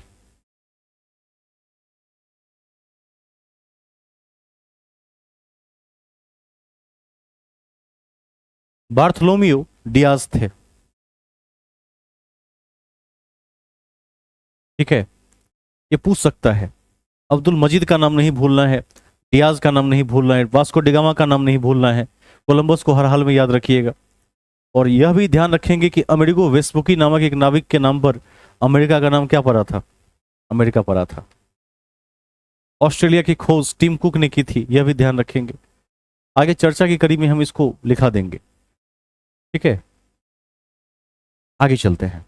बार्थलोमियो डियाज थे। ठीक है, ये पूछ सकता है। अब्दुल मजीद का नाम नहीं भूलना है, डियाज का नाम नहीं भूलना है, वास्को डिगामा का नाम नहीं भूलना है, कोलंबस को हर हाल में याद रखिएगा। और यह भी ध्यान रखेंगे कि अमेरिगो वेस्पुकी नामक एक नाविक के नाम पर अमेरिका का नाम क्या पड़ा था? अमेरिका पड़ा था। ऑस्ट्रेलिया की खोज टिम कुक ने की थी, यह भी ध्यान रखेंगे। आगे चर्चा की कड़ी में हम इसको लिखा देंगे। ठीक है, आगे चलते हैं।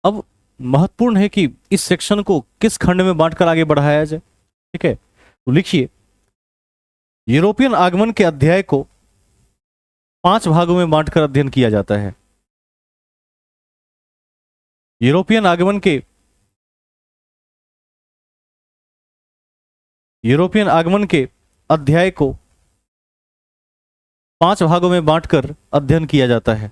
अब महत्वपूर्ण है कि इस सेक्शन को किस खंड में बांटकर आगे बढ़ाया जाए। ठीक है, तो लिखिए यूरोपियन आगमन के अध्याय को 5 भागों में बांटकर अध्ययन किया जाता है। यूरोपियन आगमन के, यूरोपियन आगमन के अध्याय को 5 भागों में बांटकर अध्ययन किया जाता है।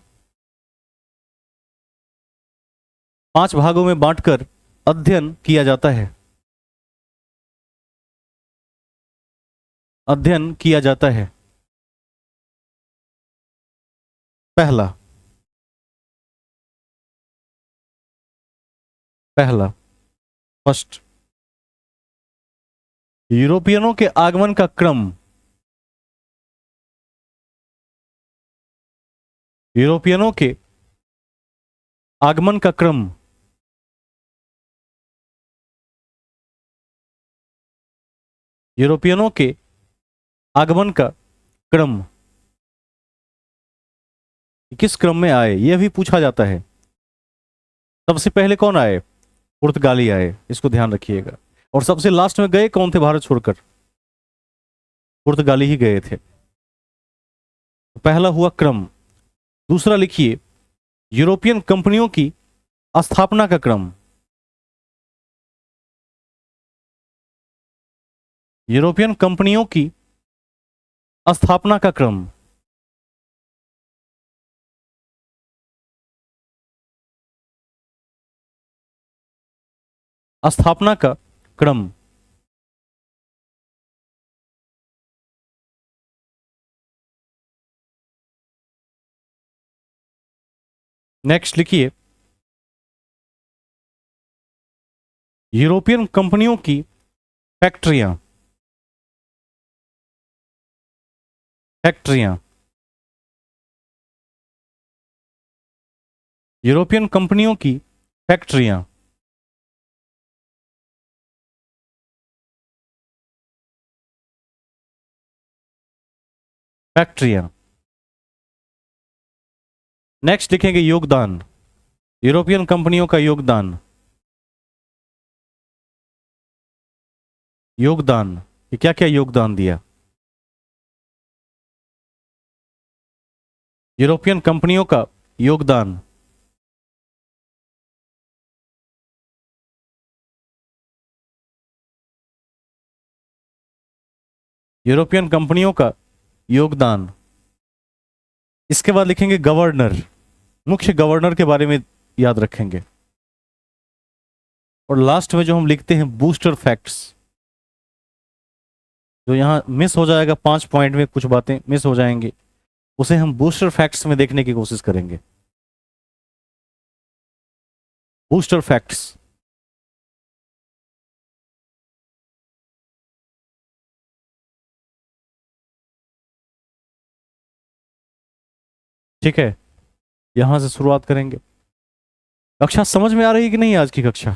5 भागों में बांटकर अध्ययन किया जाता है। अध्ययन किया जाता है। पहला, पहला फर्स्ट, यूरोपियनों के आगमन का क्रम, यूरोपियनों के आगमन का क्रम, यूरोपियनों के आगमन का क्रम, किस क्रम में आए यह भी पूछा जाता है। सबसे पहले कौन आए? पुर्तगाली आए, इसको ध्यान रखिएगा। और सबसे लास्ट में गए कौन थे भारत छोड़कर? पुर्तगाली ही गए थे। पहला हुआ क्रम। दूसरा लिखिए यूरोपियन कंपनियों की स्थापना का क्रम, यूरोपियन कंपनियों की स्थापना का क्रम। स्थापना का क्रम। नेक्स्ट लिखिए, यूरोपियन कंपनियों की फैक्ट्रियां। फैक्ट्रियां, यूरोपियन कंपनियों की फैक्ट्रियां। फैक्ट्रियां। नेक्स्ट लिखेंगे योगदान, यूरोपियन कंपनियों का योगदान। योगदान, ये क्या क्या योगदान दिया यूरोपियन कंपनियों का योगदान। यूरोपियन कंपनियों का योगदान। इसके बाद लिखेंगे गवर्नर, मुख्य गवर्नर के बारे में याद रखेंगे। और लास्ट में जो हम लिखते हैं बूस्टर फैक्ट्स, जो यहां मिस हो जाएगा 5 पॉइंट में, कुछ बातें मिस हो जाएंगी, उसे हम बूस्टर फैक्ट्स में देखने की कोशिश करेंगे। Booster facts. ठीक है, यहां से शुरुआत करेंगे। कक्षा समझ में आ रही है कि नहीं आज की कक्षा?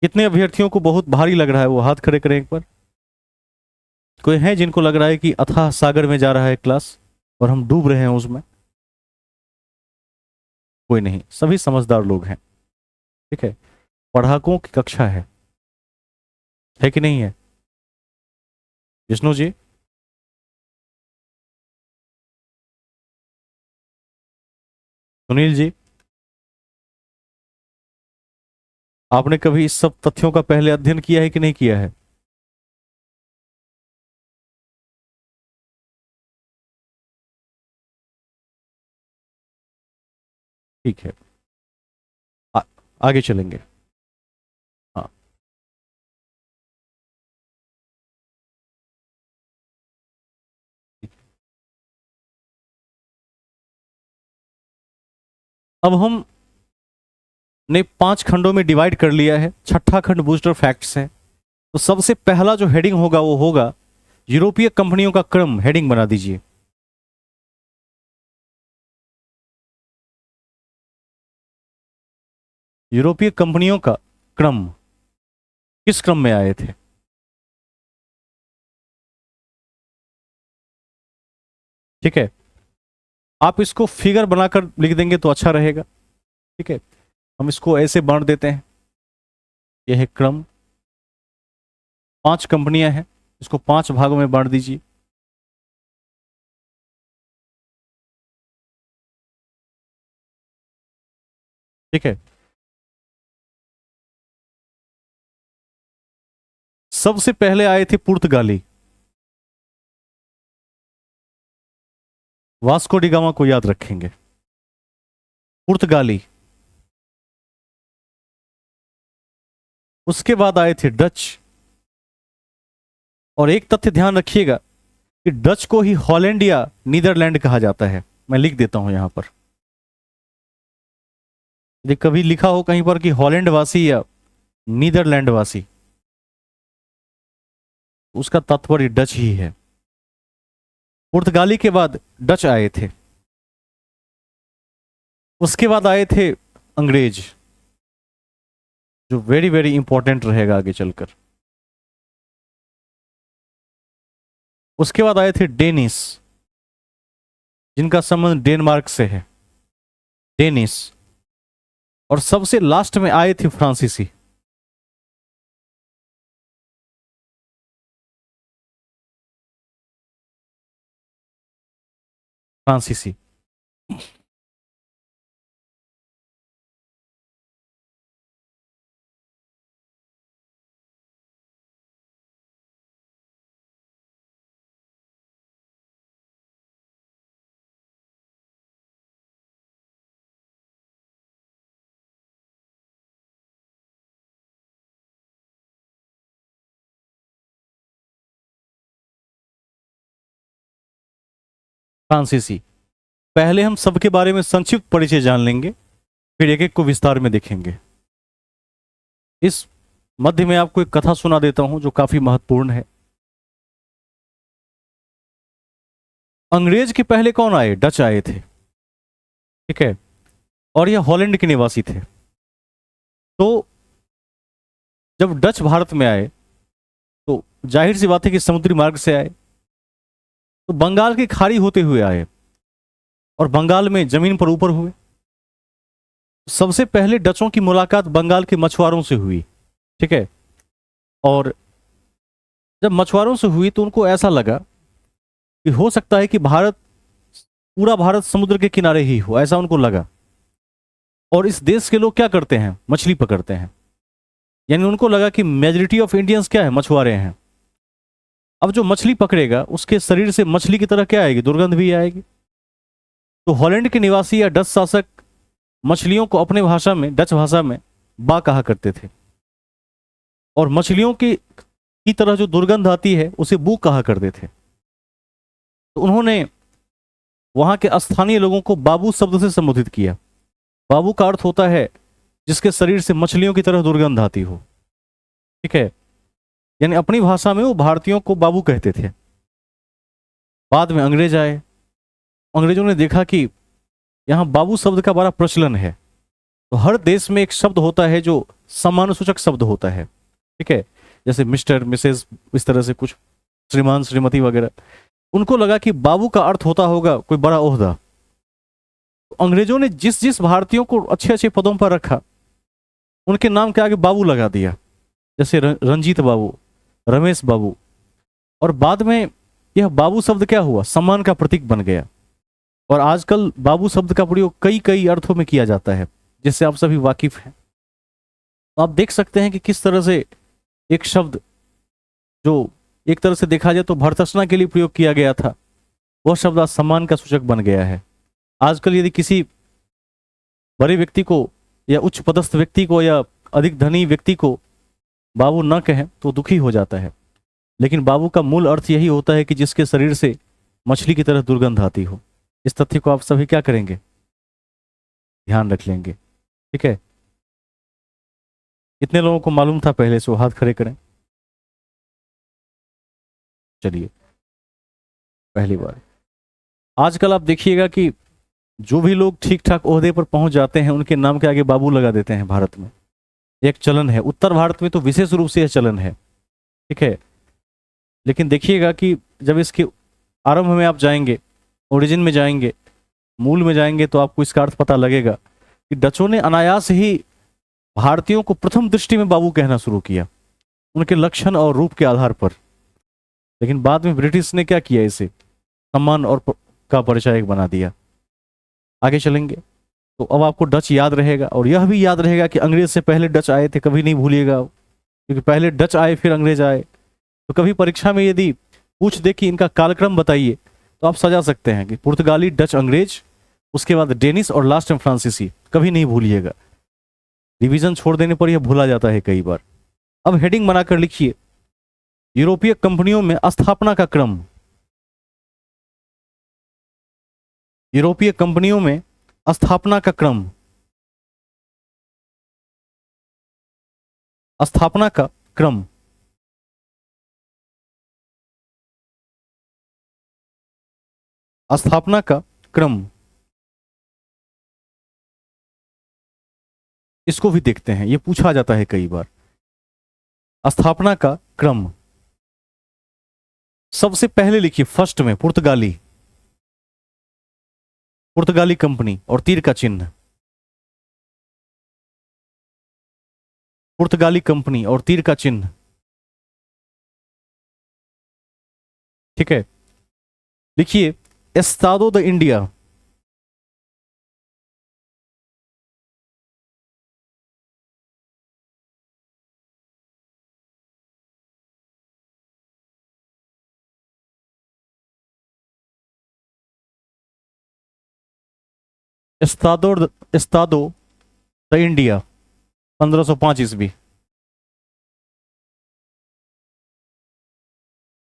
कितने अभ्यर्थियों को बहुत भारी लग रहा है, वो हाथ खड़े करें एक बार। कोई है जिनको लग रहा है कि अथाह सागर में जा रहा है क्लास और हम डूब रहे हैं उसमें? कोई नहीं, सभी समझदार लोग हैं। ठीक है, पढ़ाकों की कक्षा है कि नहीं है? विष्णु जी, सुनील जी, आपने कभी इस सब तथ्यों का पहले अध्ययन किया है कि नहीं किया है? ठीक है, आ, आगे चलेंगे। हाँ, अब हम ने 5 खंडों में डिवाइड कर लिया है। छठा खंड बूस्टर फैक्ट्स है। तो सबसे पहला जो हेडिंग होगा वो होगा यूरोपीय कंपनियों का क्रम। हेडिंग बना दीजिए। यूरोपीय कंपनियों का क्रम, किस क्रम में आए थे? ठीक है, आप इसको फिगर बनाकर लिख देंगे तो अच्छा रहेगा। ठीक है, हम इसको ऐसे बांट देते हैं। यह है क्रम, 5 कंपनियां हैं, इसको 5 भागों में बांट दीजिए। ठीक है, सबसे पहले आए थे पुर्तगाली। वास्को डिगामा को याद रखेंगे, पुर्तगाली। उसके बाद आए थे डच। और एक तथ्य ध्यान रखिएगा कि डच को ही हॉलैंड या नीदरलैंड कहा जाता है। मैं लिख देता हूं यहां पर, यदि कभी लिखा हो कहीं पर कि हॉलैंड वासी या नीदरलैंड वासी, उसका तात्पर्य डच ही है। पुर्तगाली के बाद डच आए थे। उसके बाद आए थे अंग्रेज, जो वेरी वेरी इंपॉर्टेंट रहेगा आगे चलकर। उसके बाद आए थे डेनिस, जिनका संबंध डेनमार्क से है, डेनिस। और सबसे लास्ट में आए थे फ्रांसीसी। फ्रांसीसी। फ्रांसीसी। पहले हम सबके बारे में संक्षिप्त परिचय जान लेंगे, फिर एक एक को विस्तार में देखेंगे। इस मध्य में आपको एक कथा सुना देता हूं जो काफी महत्वपूर्ण है। अंग्रेज के पहले कौन आए? डच आए थे, ठीक है, और यह हॉलैंड के निवासी थे। तो जब डच भारत में आए तो जाहिर सी बात है कि समुद्री मार्ग से आए, तो बंगाल की खाड़ी होते हुए आए और बंगाल में जमीन पर ऊपर हुए। सबसे पहले डचों की मुलाकात बंगाल के मछुआरों से हुई, ठीक है, और जब मछुआरों से हुई तो उनको ऐसा लगा कि हो सकता है कि पूरा भारत समुद्र के किनारे ही हो, ऐसा उनको लगा। और इस देश के लोग क्या करते हैं? मछली पकड़ते हैं। यानी उनको लगा कि मेजॉरिटी ऑफ इंडियंस क्या है? मछुआरे हैं। अब जो मछली पकड़ेगा उसके शरीर से मछली की तरह क्या आएगी? दुर्गंध भी आएगी। तो हॉलैंड के निवासी या डच शासक मछलियों को अपने भाषा में, डच भाषा में बा कहा करते थे, और मछलियों की तरह जो दुर्गंध आती है उसे बू कहा करते थे। तो उन्होंने वहां के स्थानीय लोगों को बाबू शब्द से संबोधित किया। बाबू का अर्थ होता है जिसके शरीर से मछलियों की तरह दुर्गंध आती हो, ठीक है। यानी अपनी भाषा में वो भारतीयों को बाबू कहते थे। बाद में अंग्रेज आए, अंग्रेजों ने देखा कि यहां बाबू शब्द का बड़ा प्रचलन है। तो हर देश में एक शब्द होता है जो सम्मानसूचक शब्द होता है, ठीक है, जैसे मिस्टर, मिसेस, इस तरह से कुछ, श्रीमान, श्रीमती वगैरह। उनको लगा कि बाबू का अर्थ होता होगा कोई बड़ा ओहदा। तो अंग्रेजों ने जिस जिस भारतीयों को अच्छे अच्छे पदों पर रखा उनके नाम के आगे बाबू लगा दिया, जैसे रंजीत बाबू, रमेश बाबू। और बाद में यह बाबू शब्द क्या हुआ? सम्मान का प्रतीक बन गया। और आजकल बाबू शब्द का प्रयोग कई कई अर्थों में किया जाता है, जिससे आप सभी वाकिफ हैं। तो आप देख सकते हैं कि किस तरह से एक शब्द जो एक तरह से देखा जाए तो भर्त्सना के लिए प्रयोग किया गया था, वह शब्द आज सम्मान का सूचक बन गया है। आजकल यदि किसी बड़े व्यक्ति को या उच्च पदस्थ व्यक्ति को या अधिक धनी व्यक्ति को बाबू न कहें तो दुखी हो जाता है, लेकिन बाबू का मूल अर्थ यही होता है कि जिसके शरीर से मछली की तरह दुर्गंध आती हो। इस तथ्य को आप सभी क्या करेंगे? ध्यान रख लेंगे, ठीक है। कितने लोगों को मालूम था पहले से? वो हाथ खड़े करें। चलिए, पहली बार। आजकल आप देखिएगा कि जो भी लोग ठीक ठाक ओहदे पर पहुंच जाते हैं उनके नाम के आगे बाबू लगा देते हैं। भारत में एक चलन है, उत्तर भारत में तो विशेष रूप से यह चलन है, ठीक है। लेकिन देखिएगा कि जब इसके आरंभ में आप जाएंगे, ओरिजिन में जाएंगे, मूल में जाएंगे, तो आपको इसका अर्थ पता लगेगा कि डचों ने अनायास ही भारतीयों को प्रथम दृष्टि में बाबू कहना शुरू किया, उनके लक्षण और रूप के आधार पर। लेकिन बाद में ब्रिटिश ने क्या किया? इसे सम्मान और का परिचायक बना दिया। आगे चलेंगे तो अब आपको डच याद रहेगा, और यह भी याद रहेगा कि अंग्रेज से पहले डच आए थे, कभी नहीं भूलिएगा, क्योंकि पहले डच आए फिर अंग्रेज आए। तो कभी परीक्षा में यदि पूछ दे कि इनका कालक्रम बताइए तो आप सजा सकते हैं कि पुर्तगाली, डच, अंग्रेज, उसके बाद डेनिश और लास्ट में फ्रांसीसी। कभी नहीं भूलिएगा, रिवीजन छोड़ देने पर यह भूला जाता है कई बार। अब हेडिंग बनाकर लिखिए, यूरोपीय कंपनियों में स्थापना का क्रम। यूरोपीय कंपनियों में स्थापना का क्रम। स्थापना का क्रम। स्थापना का क्रम, इसको भी देखते हैं, यह पूछा जाता है कई बार। स्थापना का क्रम सबसे पहले लिखिए, फर्स्ट में पुर्तगाली, पुर्तगाली कंपनी और तीर का चिन्ह। पुर्तगाली कंपनी और तीर का चिन्ह, ठीक है। लिखिए Estado the India. Estado the India 1505 ईस्वी।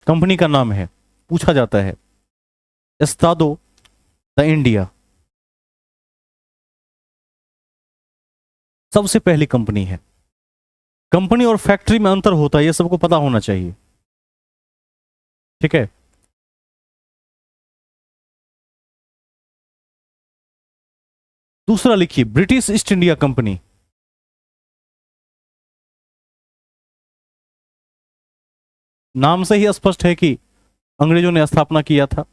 कंपनी का नाम है, पूछा जाता है। एस्तादो द इंडिया सबसे पहली कंपनी है। कंपनी और फैक्ट्री में अंतर होता है, ये सबको पता होना चाहिए। ठीक है। दूसरा लिखिए, ब्रिटिश ईस्ट इंडिया कंपनी। नाम से ही स्पष्ट है कि अंग्रेजों ने स्थापना किया था।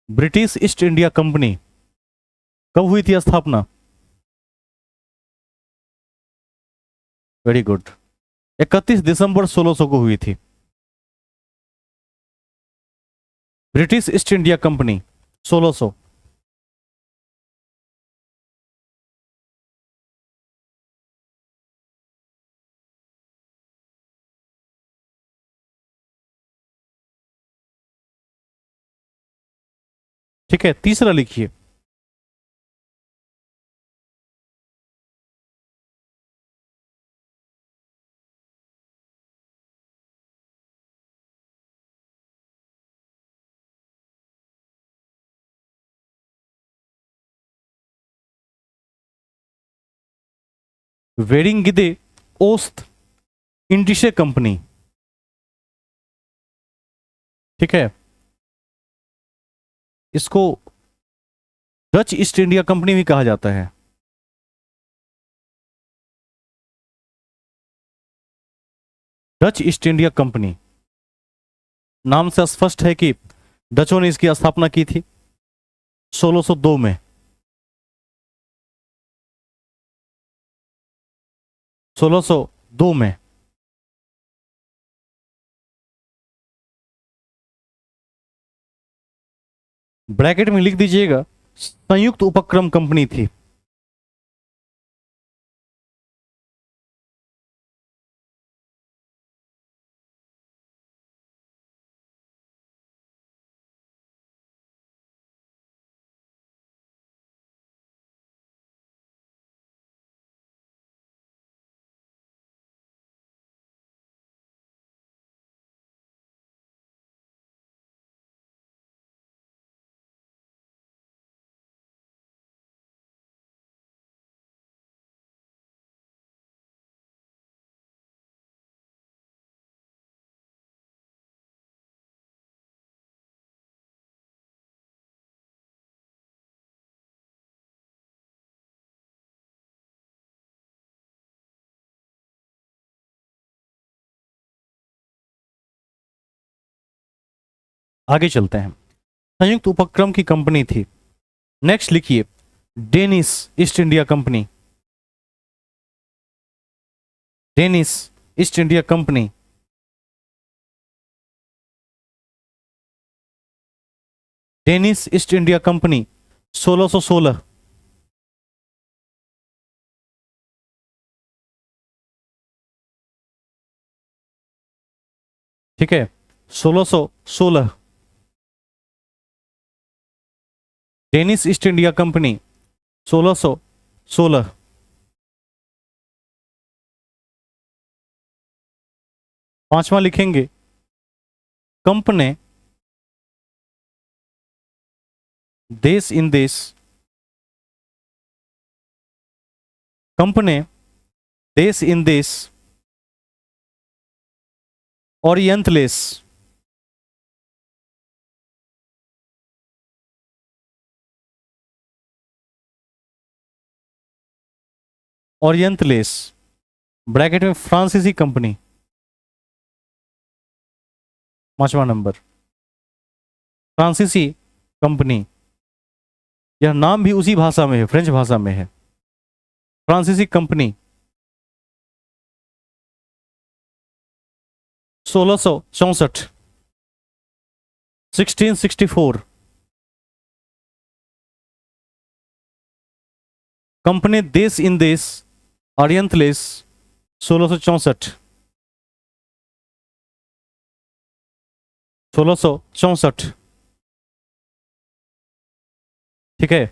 ब्रिटिश ईस्ट इंडिया कंपनी कब हुई थी स्थापना? Very good. 31 दिसंबर 1600 को हुई थी ब्रिटिश ईस्ट इंडिया कंपनी। 1600। ठीक है, तीसरा लिखिए। वेरिंगिदे ओस्ट इंडिशे कंपनी। ठीक है, इसको डच ईस्ट इंडिया कंपनी भी कहा जाता है। डच ईस्ट इंडिया कंपनी, नाम से स्पष्ट है कि डचों ने इसकी स्थापना की थी 1602 में। 1602 में। ब्रैकेट में लिख दीजिएगा, संयुक्त उपक्रम कंपनी थी। आगे चलते हैं। संयुक्त उपक्रम की कंपनी थी। नेक्स्ट लिखिए, Danish East India Company. Danish East India Company. Danish East India Company 1616। ठीक है, 1616। Danish East India Company 1616। पांचवा लिखेंगे, कंपनी देश इन देश। कंपनी देश इन देश ओरिएंटलेस। ओरिएंटलेस ब्रैकेट में फ्रांसीसी कंपनी। पांचवा नंबर, फ्रांसीसी कंपनी। यह नाम भी उसी भाषा में है, फ्रेंच भाषा में है। फ्रांसीसी कंपनी 1664। 1664। कंपनी देश इन देश ओरिएंटलेस 1664। 1664। ठीक है,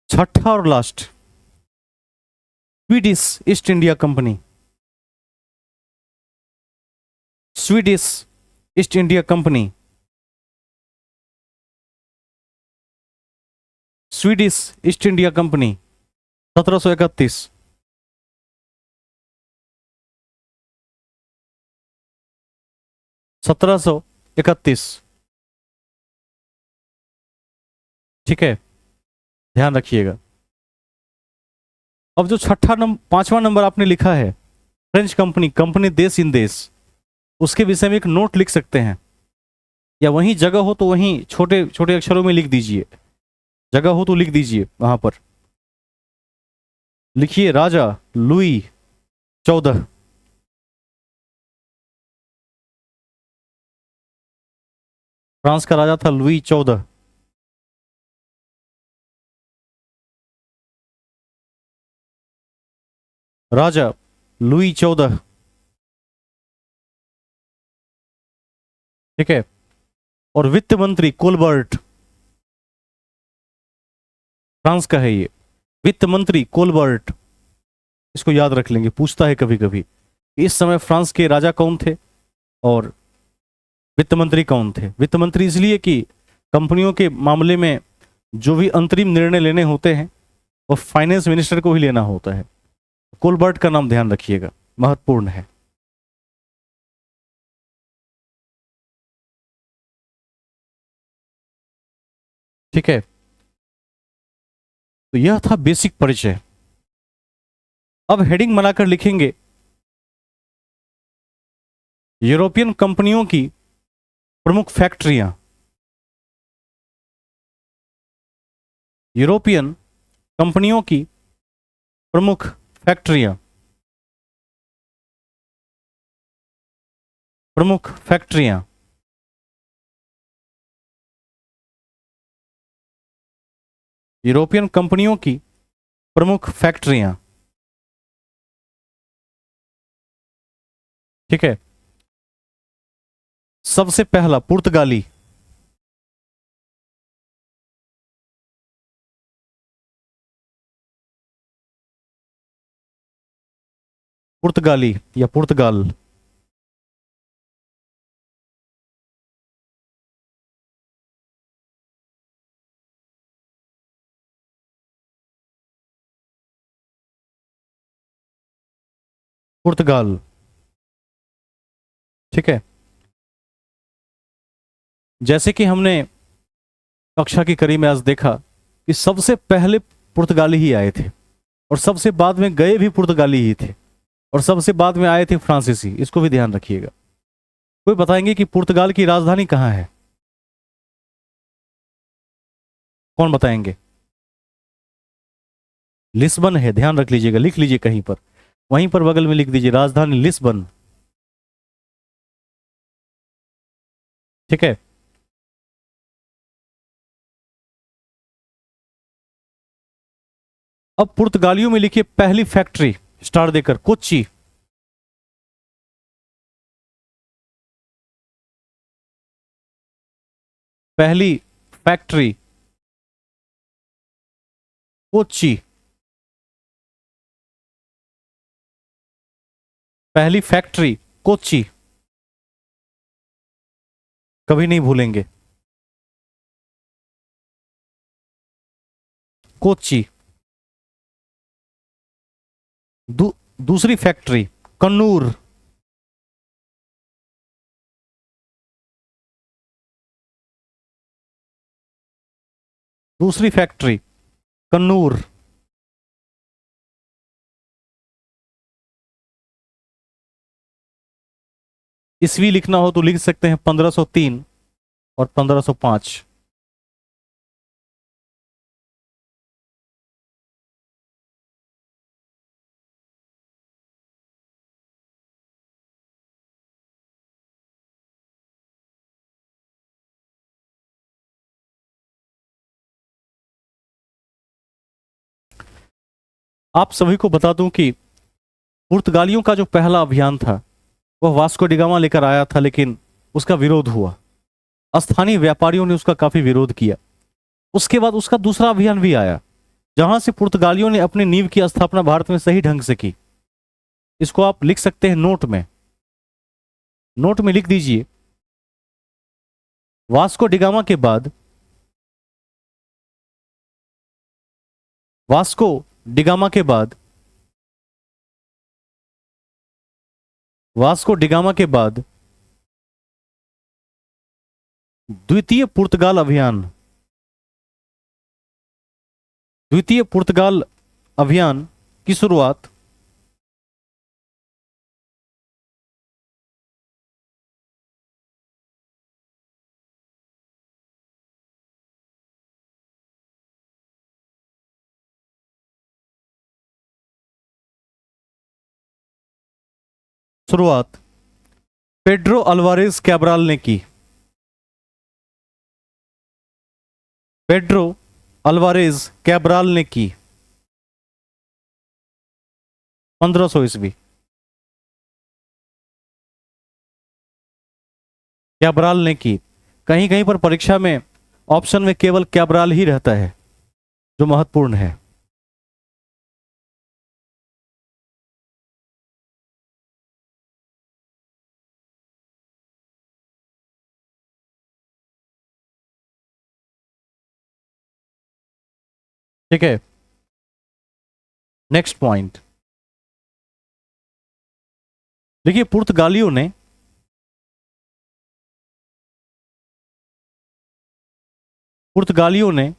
छठा और last. Swedish east India company, Swedish east India company, Swedish east India company 1731। 1731, ठीक है, ध्यान रखिएगा। अब जो छठा नंबर, पांचवा नंबर आपने लिखा है फ्रेंच कंपनी, कंपनी देश इन देश, उसके विषय में एक नोट लिख सकते हैं, या वहीं जगह हो तो वहीं छोटे छोटे अक्षरों में लिख दीजिए, जगह हो तो लिख दीजिए वहां पर। लिखिए राजा लुई 14, फ्रांस का राजा था लुई 14। राजा लुई 14, ठीक है। और वित्त मंत्री कोलबर्ट, फ्रांस का है ये, वित्त मंत्री कोलबर्ट, इसको याद रख लेंगे, पूछता है कभी कभी इस समय फ्रांस के राजा कौन थे और वित्त मंत्री कौन थे। वित्त मंत्री इसलिए कि कंपनियों के मामले में जो भी अंतरिम निर्णय लेने होते हैं वो फाइनेंस मिनिस्टर को ही लेना होता है। कोलबर्ट का नाम ध्यान रखिएगा, महत्वपूर्ण है। ठीक है, तो यह था बेसिक परिचय। अब हेडिंग बनाकर लिखेंगे यूरोपियन कंपनियों की प्रमुख फैक्ट्रियां, यूरोपियन कंपनियों की प्रमुख फैक्ट्रियां, प्रमुख फैक्ट्रियां, यूरोपियन कंपनियों की प्रमुख फैक्ट्रियां, ठीक है। सबसे पहला पुर्तगाली, पुर्तगाली या पुर्तगाल, पुर्तगाल, ठीक है। जैसे कि हमने कक्षा की कड़ी में आज देखा कि सबसे पहले पुर्तगाली ही आए थे और सबसे बाद में गए भी पुर्तगाली ही थे और सबसे बाद में आए थे फ्रांसीसी, इसको भी ध्यान रखिएगा। कोई बताएंगे कि पुर्तगाल की राजधानी कहाँ है? कौन बताएंगे? लिस्बन है, ध्यान रख लीजिएगा, लिख लीजिए कहीं पर, वहीं पर बगल में लिख दीजिए राजधानी लिस्बन, ठीक है। अब पुर्तगालियों में लिखिए पहली फैक्ट्री, स्टार देकर, कोच्चि, पहली फैक्ट्री कोच्चि, पहली फैक्ट्री कोच्चि, कभी नहीं भूलेंगे, कोच्चि। दूसरी फैक्ट्री कन्नूर, दूसरी फैक्ट्री कन्नूर, ईस्वी लिखना हो तो लिख सकते हैं 1503 और 1505। आप सभी को बता दूं कि पुर्तगालियों का जो पहला अभियान था वह वास्को डी गामा लेकर आया था, लेकिन उसका विरोध हुआ, स्थानीय व्यापारियों ने उसका काफी विरोध किया। उसके बाद उसका दूसरा अभियान भी आया जहां से पुर्तगालियों ने अपनी नींव की स्थापना भारत में सही ढंग से की। इसको आप लिख सकते हैं नोट में, नोट में लिख दीजिए। वास्को डिगामा के बाद, वास्को डिगामा के बाद, वास्को डिगामा के बाद द्वितीय पुर्तगाल अभियान, द्वितीय पुर्तगाल अभियान की शुरुआत शुरुआत पेड्रो अल्वारेज कैब्राल ने की। पेड्रो अल्वारेज कैब्राल ने की 1500 ईस्वी। कैब्राल ने की। कहीं कहीं पर परीक्षा में ऑप्शन में केवल कैब्राल ही रहता है, जो महत्वपूर्ण है। ठीक है, नेक्स्ट पॉइंट देखिए। पुर्तगालियों ने पुर्तगालियों ने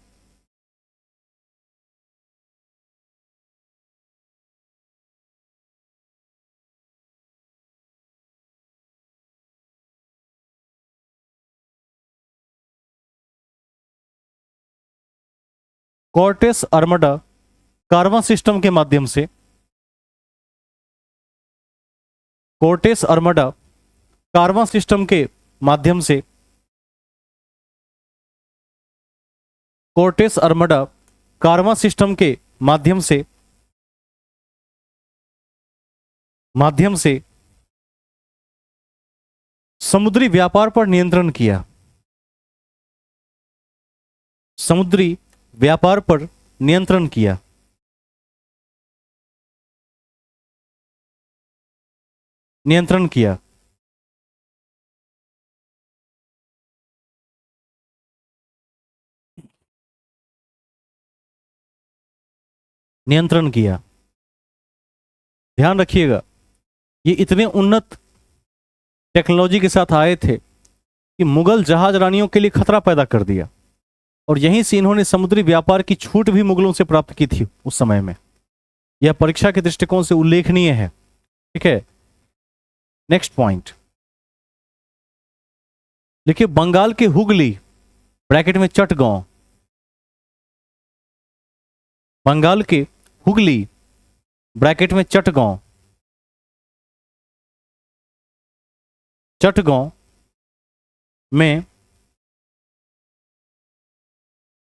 कॉर्टेस अर्मडा कारवां सिस्टम के माध्यम से, कॉर्टेस अर्मडा कारवां सिस्टम के माध्यम से, कॉर्टेस अर्मडा कारवां सिस्टम के माध्यम से समुद्री व्यापार पर नियंत्रण किया। समुद्री व्यापार पर नियंत्रण किया। नियंत्रण किया। नियंत्रण किया। ध्यान रखिएगा, ये इतने उन्नत टेक्नोलॉजी के साथ आए थे कि मुगल जहाज रानियों के लिए खतरा पैदा कर दिया, और यहीं से इन्होंने समुद्री व्यापार की छूट भी मुगलों से प्राप्त की थी उस समय में। यह परीक्षा के दृष्टिकोण से उल्लेखनीय है। ठीक है, नेक्स्ट पॉइंट देखिए। बंगाल के हुगली ब्रैकेट में चटगांव, बंगाल के हुगली ब्रैकेट में चटगांव, चटगांव में,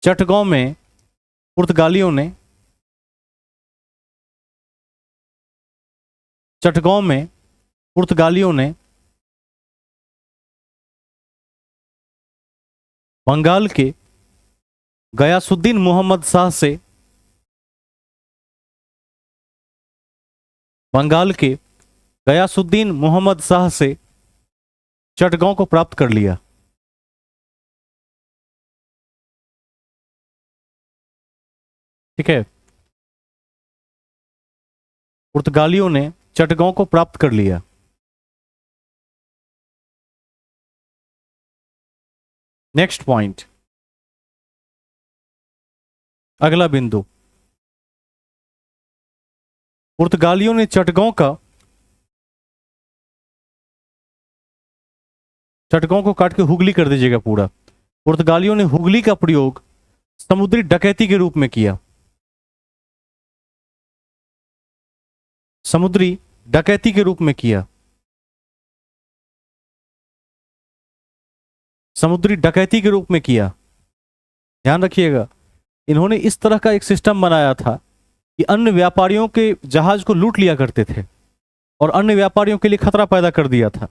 चटगांव में पुर्तगालियों ने, चटगांव में पुर्तगालियों ने बंगाल के गयासुद्दीन मोहम्मद शाह से, बंगाल के गयासुद्दीन मोहम्मद शाह से चटगांव को प्राप्त कर लिया। ठीक है, पुर्तगालियों ने चटगांव को प्राप्त कर लिया। नेक्स्ट पॉइंट, अगला बिंदु, पुर्तगालियों ने चटगांव को काट के हुगली कर दीजिएगा पूरा। पुर्तगालियों ने हुगली का प्रयोग समुद्री डकैती के रूप में किया। समुद्री डकैती के रूप में किया। समुद्री डकैती के रूप में किया। ध्यान रखिएगा, इन्होंने इस तरह का एक सिस्टम बनाया था कि अन्य व्यापारियों के जहाज को लूट लिया करते थे और अन्य व्यापारियों के लिए खतरा पैदा कर दिया था,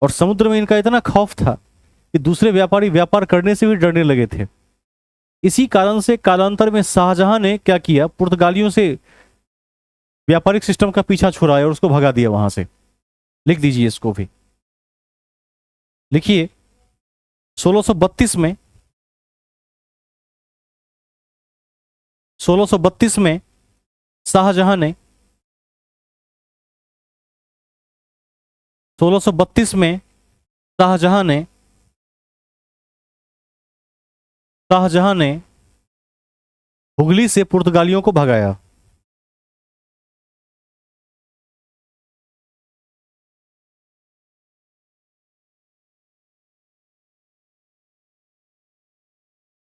और समुद्र में इनका इतना खौफ था कि दूसरे व्यापारी व्यापार करने से भी डरने लगे थे। इसी कारण से कालांतर में शाहजहां ने क्या किया, पुर्तगालियों से व्यापारिक सिस्टम का पीछा छुड़ाया और उसको भगा दिया वहां से। लिख दीजिए इसको भी, लिखिए 1632 में 1632 में शाहजहां ने 1632 में शाहजहां ने शाहजहां ने हुगली से पुर्तगालियों को भगाया।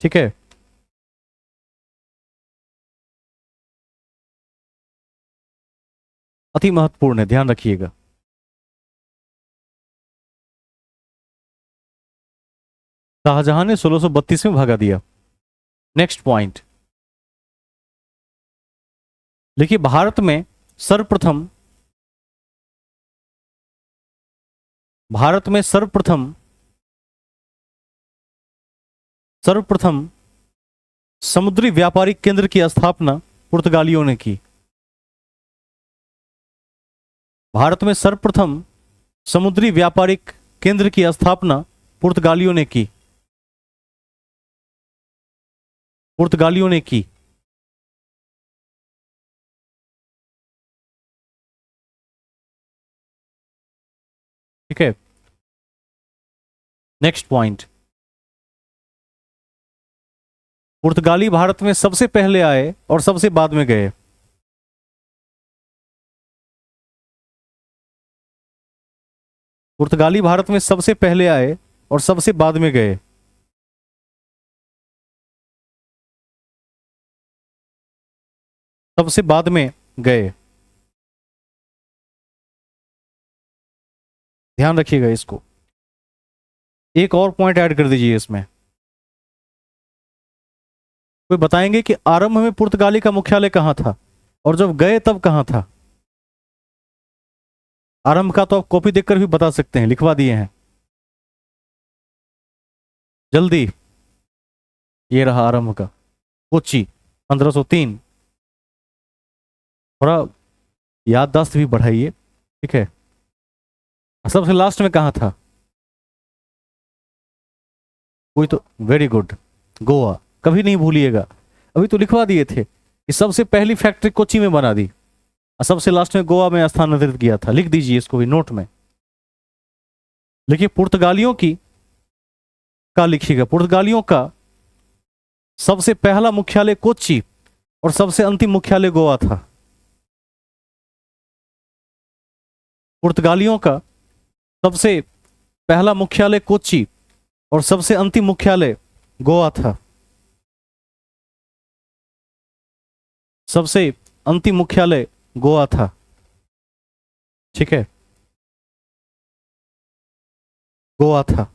ठीक है, अति महत्वपूर्ण है, ध्यान रखिएगा। शाहजहां ने 1632 में भगा दिया। नेक्स्ट पॉइंट देखिए, भारत में सर्वप्रथम सर्वप्रथम समुद्री व्यापारिक केंद्र की स्थापना पुर्तगालियों ने की। भारत में सर्वप्रथम समुद्री व्यापारिक केंद्र की स्थापना पुर्तगालियों ने की। पुर्तगालियों ने की। ठीक है, नेक्स्ट पॉइंट, पुर्तगाली भारत में सबसे पहले आए और सबसे बाद में गए। पुर्तगाली भारत में सबसे पहले आए और सबसे बाद में गए। सबसे बाद में गए, ध्यान रखिएगा इसको। एक और पॉइंट ऐड कर दीजिए इसमें। कोई बताएंगे कि आरंभ में पुर्तगाली का मुख्यालय कहां था और जब गए तब कहां था? आरंभ का तो आप कॉपी देखकर भी बता सकते हैं, लिखवा दिए हैं जल्दी। ये रहा आरंभ का, कोच्चि 1503। थोड़ा याददाश्त भी बढ़ाइए, ठीक है। सबसे लास्ट में कहां था? कोई तो, वेरी गुड, गोवा। कभी नहीं भूलिएगा, अभी तो लिखवा दिए थे कि सबसे पहली फैक्ट्री कोच्चि में बना दी और सबसे लास्ट में गोवा में स्थानांतरित किया था। लिख दीजिए इसको भी नोट में। देखिए, पुर्तगालियों की का लिखिएगा, पुर्तगालियों का सबसे पहला मुख्यालय कोच्चि और सबसे अंतिम मुख्यालय गोवा था। पुर्तगालियों का सबसे पहला मुख्यालय कोच्चि और सबसे अंतिम मुख्यालय गोवा था। सबसे अंतिम मुख्यालय गोवा था, ठीक है, गोवा था।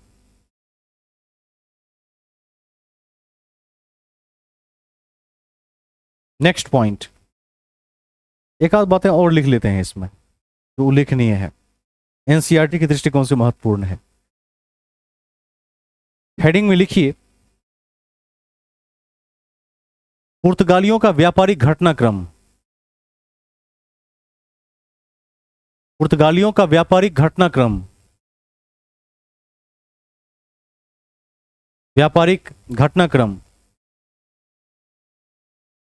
नेक्स्ट पॉइंट, एक आध बातें और लिख लेते हैं इसमें जो उल्लेखनीय है, एनसीईआरटी के दृष्टिकोण से महत्वपूर्ण है। हेडिंग में लिखिए, पुर्तगालियों का व्यापारिक घटनाक्रम। पुर्तगालियों का व्यापारिक घटनाक्रम, व्यापारिक घटनाक्रम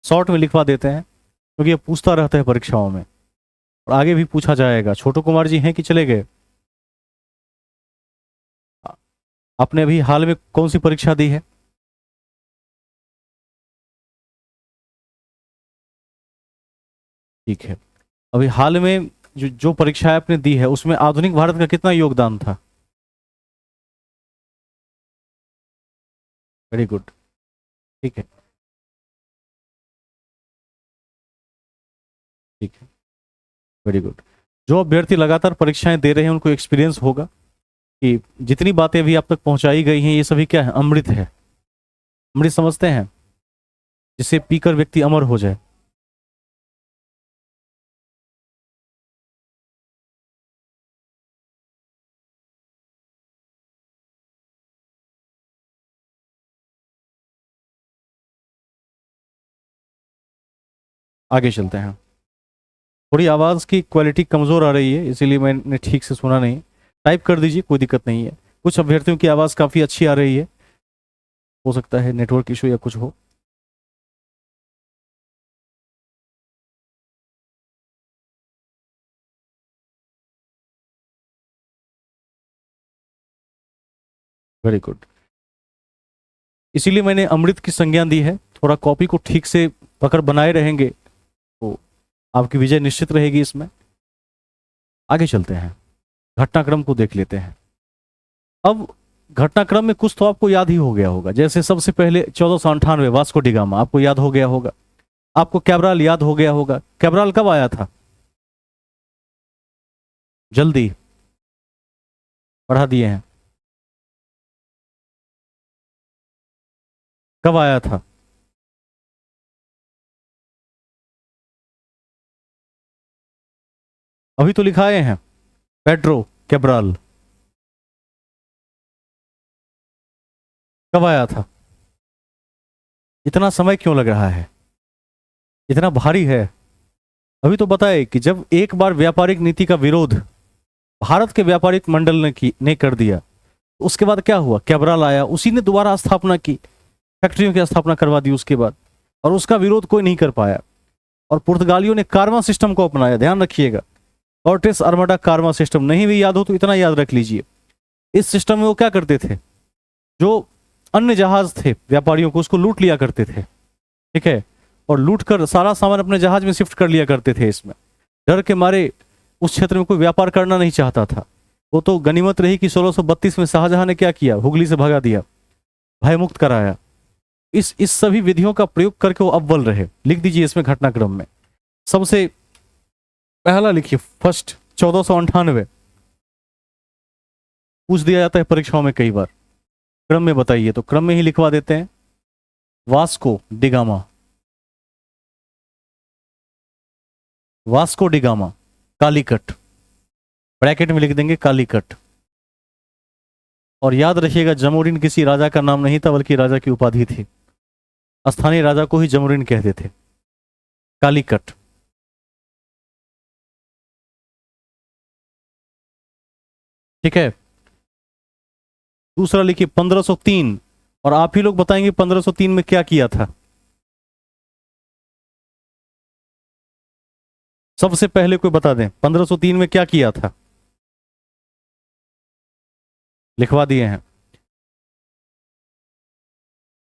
शॉर्ट में लिखवा देते हैं क्योंकि ये पूछता रहता है परीक्षाओं में और आगे भी पूछा जाएगा। छोटू कुमार जी हैं कि चले गए? आपने अभी हाल में कौन सी परीक्षा दी है? ठीक है, अभी हाल में जो परीक्षाएं आपने दी है उसमें आधुनिक भारत का कितना योगदान था? वेरी गुड, ठीक है, ठीक है, वेरी गुड। जो अभ्यर्थी लगातार परीक्षाएं दे रहे हैं उनको एक्सपीरियंस होगा कि जितनी बातें अभी आप तक पहुंचाई गई हैं ये सभी क्या है, अमृत है। अमृत समझते हैं, जिसे पीकर व्यक्ति अमर हो जाए। आगे चलते हैं। थोड़ी आवाज़ की क्वालिटी कमज़ोर आ रही है, इसीलिए मैंने ठीक से सुना नहीं। टाइप कर दीजिए, कोई दिक्कत नहीं है। कुछ अभ्यर्थियों की आवाज़ काफ़ी अच्छी आ रही है, हो सकता है नेटवर्क इशू या कुछ हो। Very good. इसीलिए मैंने अमृत की संज्ञा दी है। थोड़ा कॉपी को ठीक से पकड़ बनाए रहेंगे तो आपकी विजय निश्चित रहेगी इसमें। आगे चलते हैं, घटनाक्रम को देख लेते हैं। अब घटनाक्रम में कुछ तो आपको याद ही हो गया होगा। जैसे सबसे पहले 1498 वास्को डी गामा आपको याद हो गया होगा। आपको कैब्राल याद हो गया होगा। कैब्राल कब आया था? जल्दी बढ़ा दिए हैं। कब आया था? अभी तो लिखाए हैं पेड्रो कैब्राल। कब आया था? इतना समय क्यों लग रहा है, इतना भारी है? अभी तो बताए कि जब एक बार व्यापारिक नीति का विरोध भारत के व्यापारिक मंडल ने कर दिया, तो उसके बाद क्या हुआ? कैब्राल आया, उसी ने दोबारा स्थापना की, फैक्ट्रियों की स्थापना करवा दी उसके बाद, और उसका विरोध कोई नहीं कर पाया। और पुर्तगालियों ने कार्मा सिस्टम को अपनाया। ध्यान रखिएगा, ऑर्टिस आर्माडा कार्मा सिस्टम। नहीं भी याद हो तो इतना याद रख लीजिए। इस सिस्टम में वो क्या करते थे, जो अन्य जहाज थे व्यापारियों को, उसको लूट लिया करते थे, ठीक है, और लूट कर सारा सामान अपने जहाज में शिफ्ट कर लिया करते थे। इसमें डर के मारे उस क्षेत्र में कोई व्यापार करना नहीं चाहता था। वो तो गनीमत रही कि 1632 में शाहजहां ने क्या किया, हुगली से भगा दिया, भय मुक्त कराया। इस सभी विधियों का प्रयोग करके वो अव्वल रहे। लिख दीजिए इसमें घटनाक्रम में सबसे पहला लिखिए, फर्स्ट 1498। पूछ दिया जाता है परीक्षाओं में कई बार। क्रम में बताइए, तो क्रम में ही लिखवा देते हैं। Vasco da Gama, Vasco da Gama, Calicut, bracket में लिख देंगे कालीकट। और याद रखिएगा, जमोरिन किसी राजा का नाम नहीं था, बल्कि राजा की उपाधि थी। स्थानीय राजा को ही जमोरिन कहते थे। कालीकट। ठीक है, दूसरा लिखिए 1503। और आप ही लोग बताएंगे 1503 में क्या किया था। सबसे पहले कोई बता दें 1503 में क्या किया था। लिखवा दिए हैं,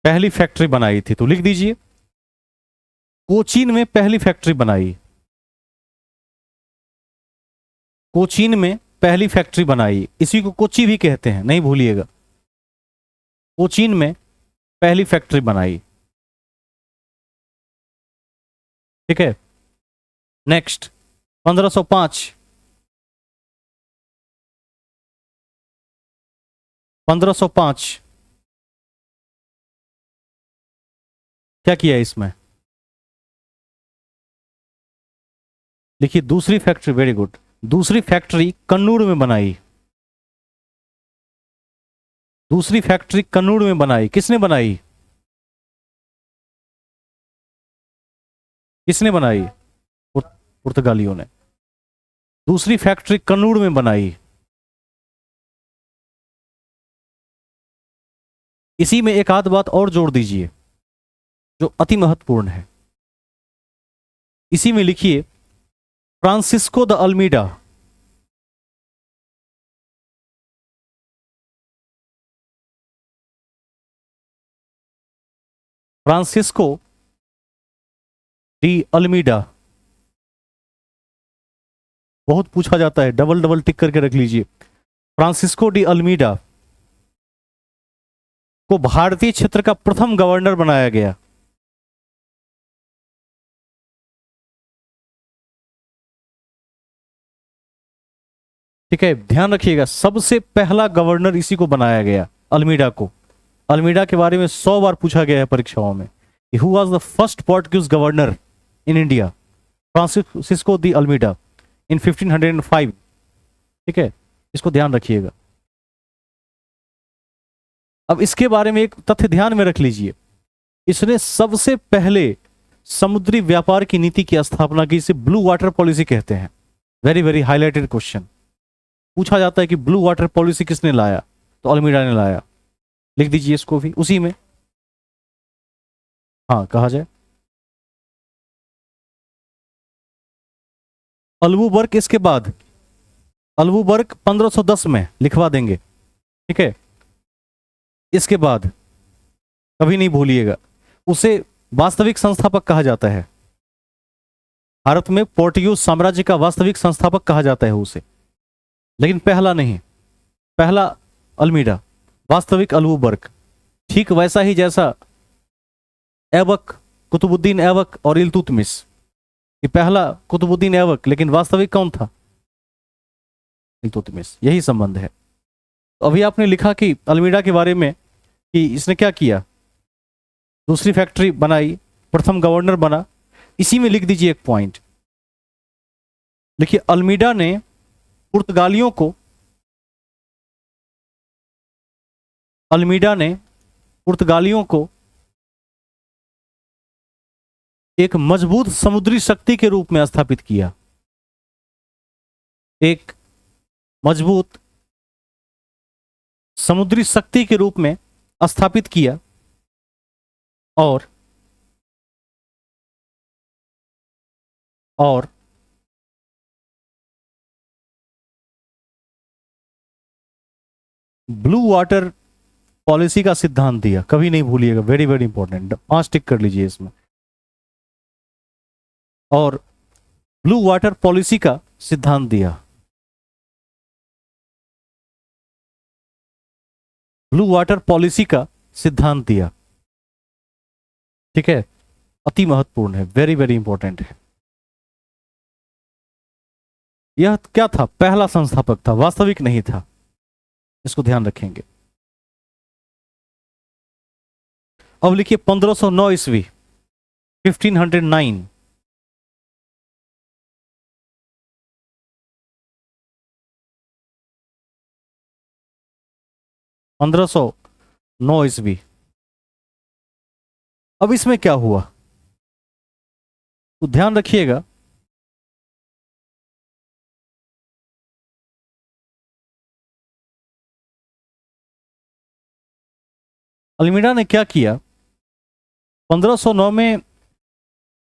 पहली फैक्ट्री बनाई थी, तो लिख दीजिए कोचीन में पहली फैक्ट्री बनाई। कोचीन में पहली फैक्ट्री बनाई, इसी को कोची भी कहते हैं, नहीं भूलिएगा। कोचीन में पहली फैक्ट्री बनाई। ठीक है, नेक्स्ट 1505। 1505 क्या किया इसमें? लिखिए दूसरी फैक्ट्री। Very good. दूसरी फैक्ट्री कन्नूर में बनाई। दूसरी फैक्ट्री कन्नूर में बनाई। किसने बनाई? किसने बनाई? पुर्तगालियों ने। दूसरी फैक्ट्री कन्नूर में बनाई। इसी में एक आध बात और जोड़ दीजिए जो अति महत्वपूर्ण है। इसी में लिखिए Francisco de Almeida. Francisco de Almeida, बहुत पूछा जाता है, डबल डबल टिक करके रख लीजिए। फ्रांसिस्को डी अल्मीडा को भारतीय क्षेत्र का प्रथम गवर्नर बनाया गया। ठीक है, ध्यान रखिएगा, सबसे पहला गवर्नर इसी को बनाया गया, अल्मीडा को। अल्मीडा के बारे में 100 बार पूछा गया है परीक्षाओं में। Who was the first Portuguese governor in India? Francisco de Almeida in 1505। ठीक है, इसको ध्यान रखिएगा। अब इसके बारे में एक तथ्य ध्यान में रख लीजिए, इसने सबसे पहले समुद्री व्यापार की नीति की स्थापना की? इसे ब्लू वाटर पॉलिसी कहते हैं। Very very highlighted question. पूछा जाता है कि ब्लू वाटर पॉलिसी किसने लाया, तो अल्मीडा ने लाया। लिख दीजिए इसको भी उसी में, हाँ कहा जाए। अल्बुबर्ग इसके बाद, अल्बुबर्ग 1510 में लिखवा देंगे, ठीक है। इसके बाद कभी नहीं भूलिएगा, उसे वास्तविक संस्थापक कहा जाता है। भारत में पोर्टुगीज साम्राज्य का वास्तविक संस्थापक कहा जाता है उसे, लेकिन पहला नहीं। पहला अल्मीडा, वास्तविक अल्बुबर्ग। ठीक वैसा ही जैसा ऐबक, कुतुबुद्दीन ऐबक और इल्तुतमिश, कि पहला कुतुबुद्दीन ऐबक लेकिन वास्तविक कौन था? इल्तुतमिश। यही संबंध है। तो अभी आपने लिखा कि अल्मीडा के बारे में कि इसने क्या किया, दूसरी फैक्ट्री बनाई, प्रथम गवर्नर बना। इसी में लिख दीजिए एक पॉइंट, देखिए अल्मीडा ने पुर्तगालियों को, अल्मीडा ने पुर्तगालियों को एक मजबूत समुद्री शक्ति के रूप में स्थापित किया। एक मजबूत समुद्री शक्ति के रूप में स्थापित किया और ब्लू वाटर पॉलिसी का सिद्धांत दिया। कभी नहीं भूलिएगा, वेरी वेरी इंपॉर्टेंट, 5 टिक कर लीजिए इसमें। और ब्लू वाटर पॉलिसी का सिद्धांत दिया, ब्लू वाटर पॉलिसी का सिद्धांत दिया, ठीक है। अति महत्वपूर्ण है, वेरी वेरी इंपॉर्टेंट है। यह क्या था? पहला संस्थापक था, वास्तविक नहीं था, इसको ध्यान रखेंगे। अब लिखिए 1509 ईस्वी, 1509। पंद्रह सौ नौ ईस्वी। अब इसमें क्या हुआ तो ध्यान रखिएगा। अल्मीडा ने क्या किया, 1509 में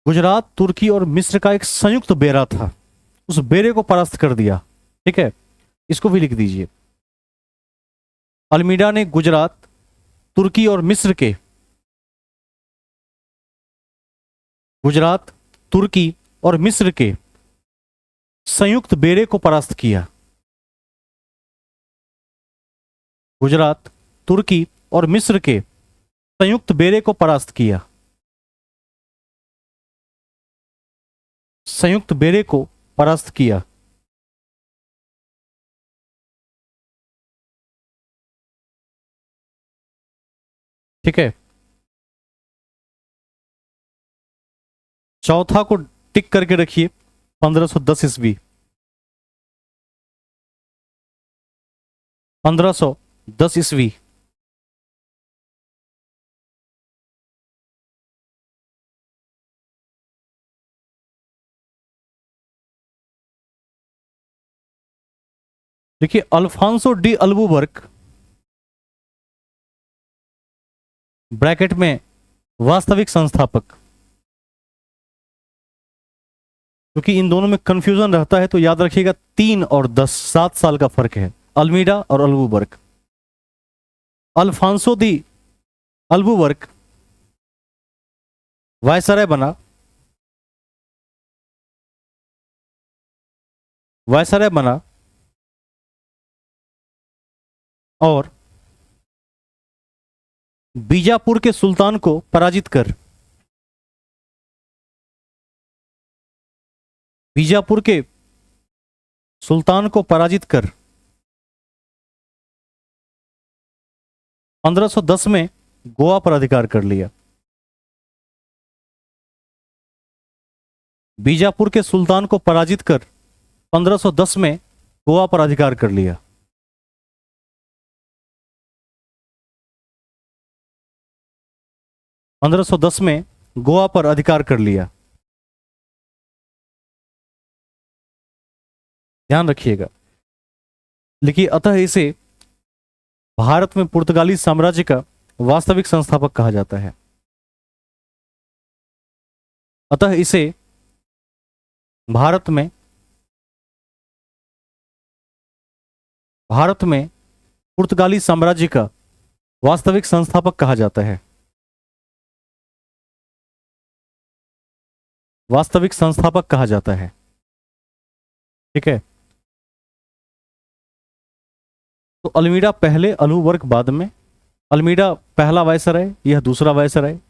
गुजरात, तुर्की और मिस्र का एक संयुक्त बेरा था, उस बेरे को परास्त कर दिया, ठीक है। इसको भी लिख दीजिए। अल्मीडा ने गुजरात, तुर्की और मिस्र के, गुजरात, तुर्की और मिस्र के संयुक्त बेरे को परास्त किया। गुजरात, तुर्की और मिस्र के संयुक्त बेरे को परास्त किया, संयुक्त बेरे को परास्त किया। ठीक है, चौथा को टिक करके रखिए, 1510 ईस्वी, 1510 ईस्वी। देखिए अल्फांसो डी अल्बुबर्ग, ब्रैकेट में वास्तविक संस्थापक, क्योंकि इन दोनों में कंफ्यूजन रहता है तो याद रखिएगा 3 और 10, 7 साल का फर्क है, अल्मीडा और अल्बुबर्ग। अल्फांसो दी अल्बुबर्ग वायसराय बना, वायसराय बना और बीजापुर के सुल्तान को पराजित कर, बीजापुर के सुल्तान को पराजित कर 1510 में गोवा पर अधिकार कर लिया। बीजापुर के सुल्तान को पराजित कर 1510 में गोवा पर अधिकार कर लिया। पंद्रह सौ दस में गोवा पर अधिकार कर लिया। ध्यान रखिएगा। लिखिए, अतः इसे भारत में पुर्तगाली साम्राज्य का वास्तविक संस्थापक कहा जाता है। अतः इसे भारत में पुर्तगाली साम्राज्य का वास्तविक संस्थापक कहा जाता है। वास्तविक संस्थापक कहा जाता है। ठीक है। तो अल्मीडा पहले, अलुवर्क बाद में। अल्मीडा पहला वायसराय, यह दूसरा वायसराय।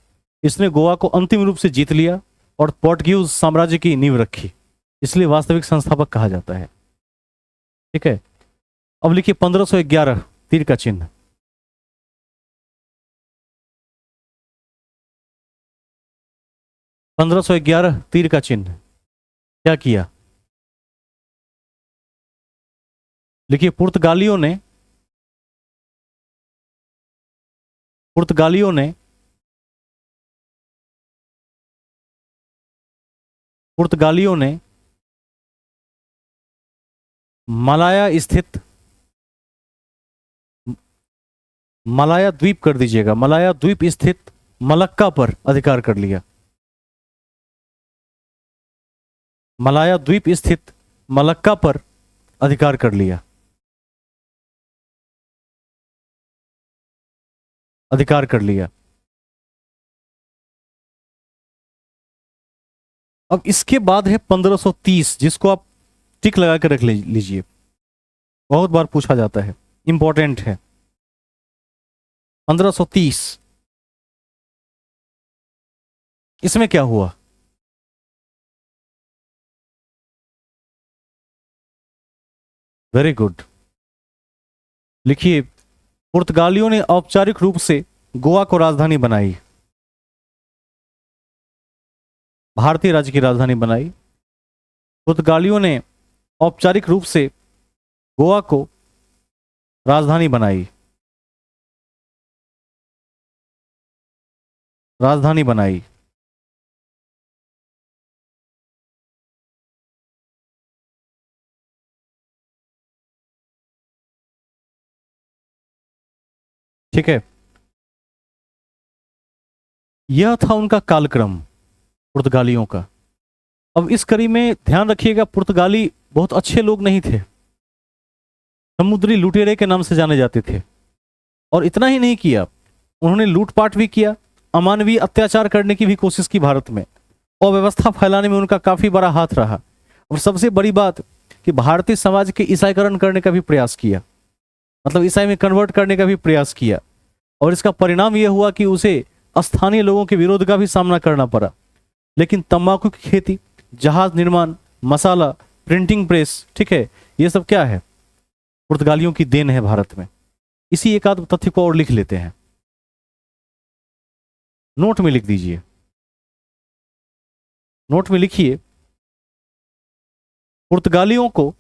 इसने गोवा को अंतिम रूप से जीत लिया और पोर्टुगीज साम्राज्य की नींव रखी, इसलिए वास्तविक संस्थापक कहा जाता है। ठीक है। अब लिखिए 1511, तीर का चिन्ह। 1511, तीर का चिन्ह क्या किया? लिखिए, पुर्तगालियों ने पुर्तगालियों ने पुर्तगालियों ने मलाया स्थित, मलाया द्वीप कर दीजिएगा, मलाया द्वीप स्थित मलक्का पर अधिकार कर लिया। मलाया द्वीप स्थित मलक्का पर अधिकार कर लिया। अधिकार कर लिया। अब इसके बाद है 1530, जिसको आप टिक लगा कर रख लीजिए, बहुत बार पूछा जाता है, इंपॉर्टेंट है। 1530, इसमें क्या हुआ? Very good. लिखिए, पुर्तगालियों ने औपचारिक रूप से गोवा को राजधानी बनाई, भारतीय राज्य की राजधानी बनाई। पुर्तगालियों ने औपचारिक रूप से गोवा को राजधानी बनाई, राजधानी बनाई। ठीक है। यह था उनका कालक्रम पुर्तगालियों का। अब इस कड़ी में ध्यान रखिएगा, पुर्तगाली बहुत अच्छे लोग नहीं थे, समुद्री लुटेरे के नाम से जाने जाते थे। और इतना ही नहीं किया, उन्होंने लूटपाट भी किया, अमानवीय अत्याचार करने की भी कोशिश की भारत में, और व्यवस्था फैलाने में उनका काफी बड़ा हाथ रहा। और सबसे बड़ी बात कि भारतीय समाज के ईसाईकरण करने का भी प्रयास किया, मतलब ईसाई में कन्वर्ट करने का भी प्रयास किया। और इसका परिणाम यह हुआ कि उसे स्थानीय लोगों के विरोध का भी सामना करना पड़ा। लेकिन तंबाकू की खेती, जहाज निर्माण, मसाला, प्रिंटिंग प्रेस, ठीक है, ये सब क्या है? पुर्तगालियों की देन है भारत में। इसी एक आध तथ्य को और लिख लेते हैं, नोट में लिख दीजिए। नोट में लिखिए, पुर्तगालियों को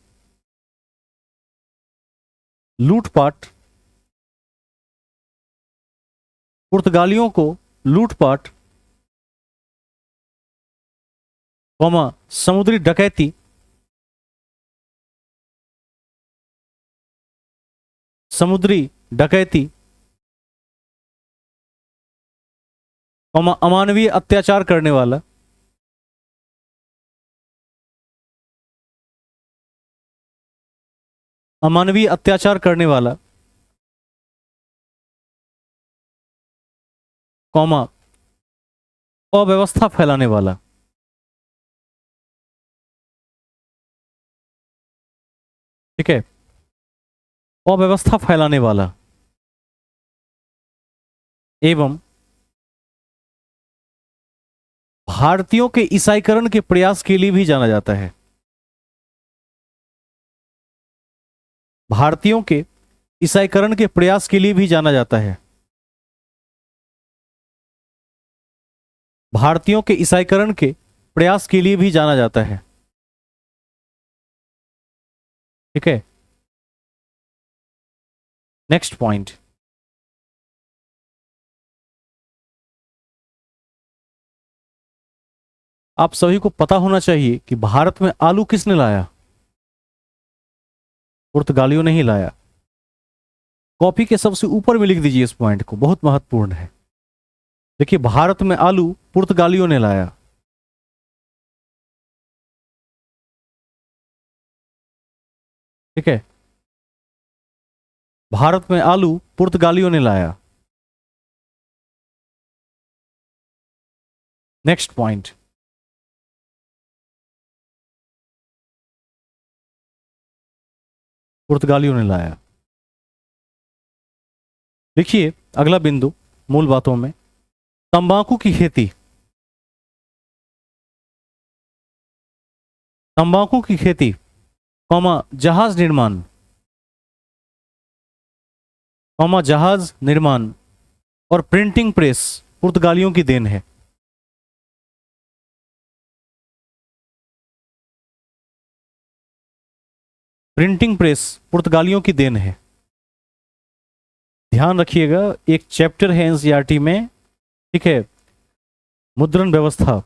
लूटपाट, पुर्तगालियों को लूटपाट, समुद्री डकैती, समुद्री डकैती, अमानवीय अत्याचार करने वाला, अमानवीय अत्याचार करने वाला, अव्यवस्था फैलाने वाला। ठीक है, अव्यवस्था फैलाने वाला एवं भारतीयों के ईसाईकरण के प्रयास के लिए भी जाना जाता है। भारतीयों के ईसाईकरण के प्रयास के लिए भी जाना जाता है। भारतीयों के ईसाईकरण के प्रयास के लिए भी जाना जाता है। ठीक है। नेक्स्ट पॉइंट, आप सभी को पता होना चाहिए कि भारत में आलू किसने लाया? पुर्तगालियों ने ही लाया। कॉपी के सबसे ऊपर में लिख दीजिए इस पॉइंट को, बहुत महत्वपूर्ण है। देखिए, भारत में आलू पुर्तगालियों ने लाया। ठीक है, भारत में आलू पुर्तगालियों ने लाया। नेक्स्ट पॉइंट, पुर्तगालियों ने लाया। देखिए अगला बिंदु, मूल बातों में, तंबाकू की खेती। तंबाकू की खेती, कौमा जहाज निर्माण, कौमा जहाज निर्माण और प्रिंटिंग प्रेस पुर्तगालियों की देन है। प्रिंटिंग प्रेस पुर्तगालियों की देन है। ध्यान रखिएगा, एक चैप्टर है एनसीईआरटी में, ठीक है, मुद्रण व्यवस्था,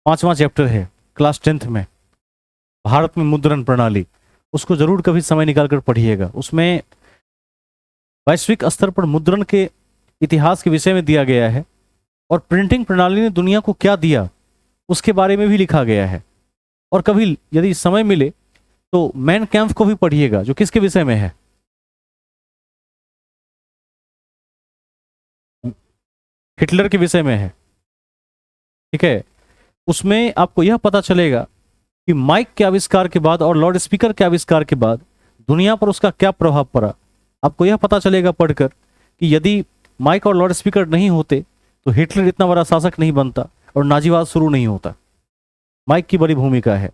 5वां चैप्टर है क्लास 10th में, भारत में मुद्रण प्रणाली। उसको जरूर कभी समय निकालकर पढ़िएगा। उसमें वैश्विक स्तर पर मुद्रण के इतिहास के विषय में दिया गया है और प्रिंटिंग प्रणाली ने दुनिया को क्या दिया उसके बारे में भी लिखा गया है। और कभी यदि समय मिले तो मैन कैम्प को भी पढ़िएगा, जो किसके विषय में है? हिटलर के विषय में है। ठीक है, उसमें आपको यह पता चलेगा कि माइक के आविष्कार के बाद और लाउड स्पीकर के आविष्कार के बाद दुनिया पर उसका क्या प्रभाव पड़ा। आपको यह पता चलेगा पढ़कर कि यदि माइक और लाउड स्पीकर नहीं होते तो हिटलर इतना बड़ा शासक नहीं बनता और नाजीवाद शुरू नहीं होता। माइक की बड़ी भूमिका है।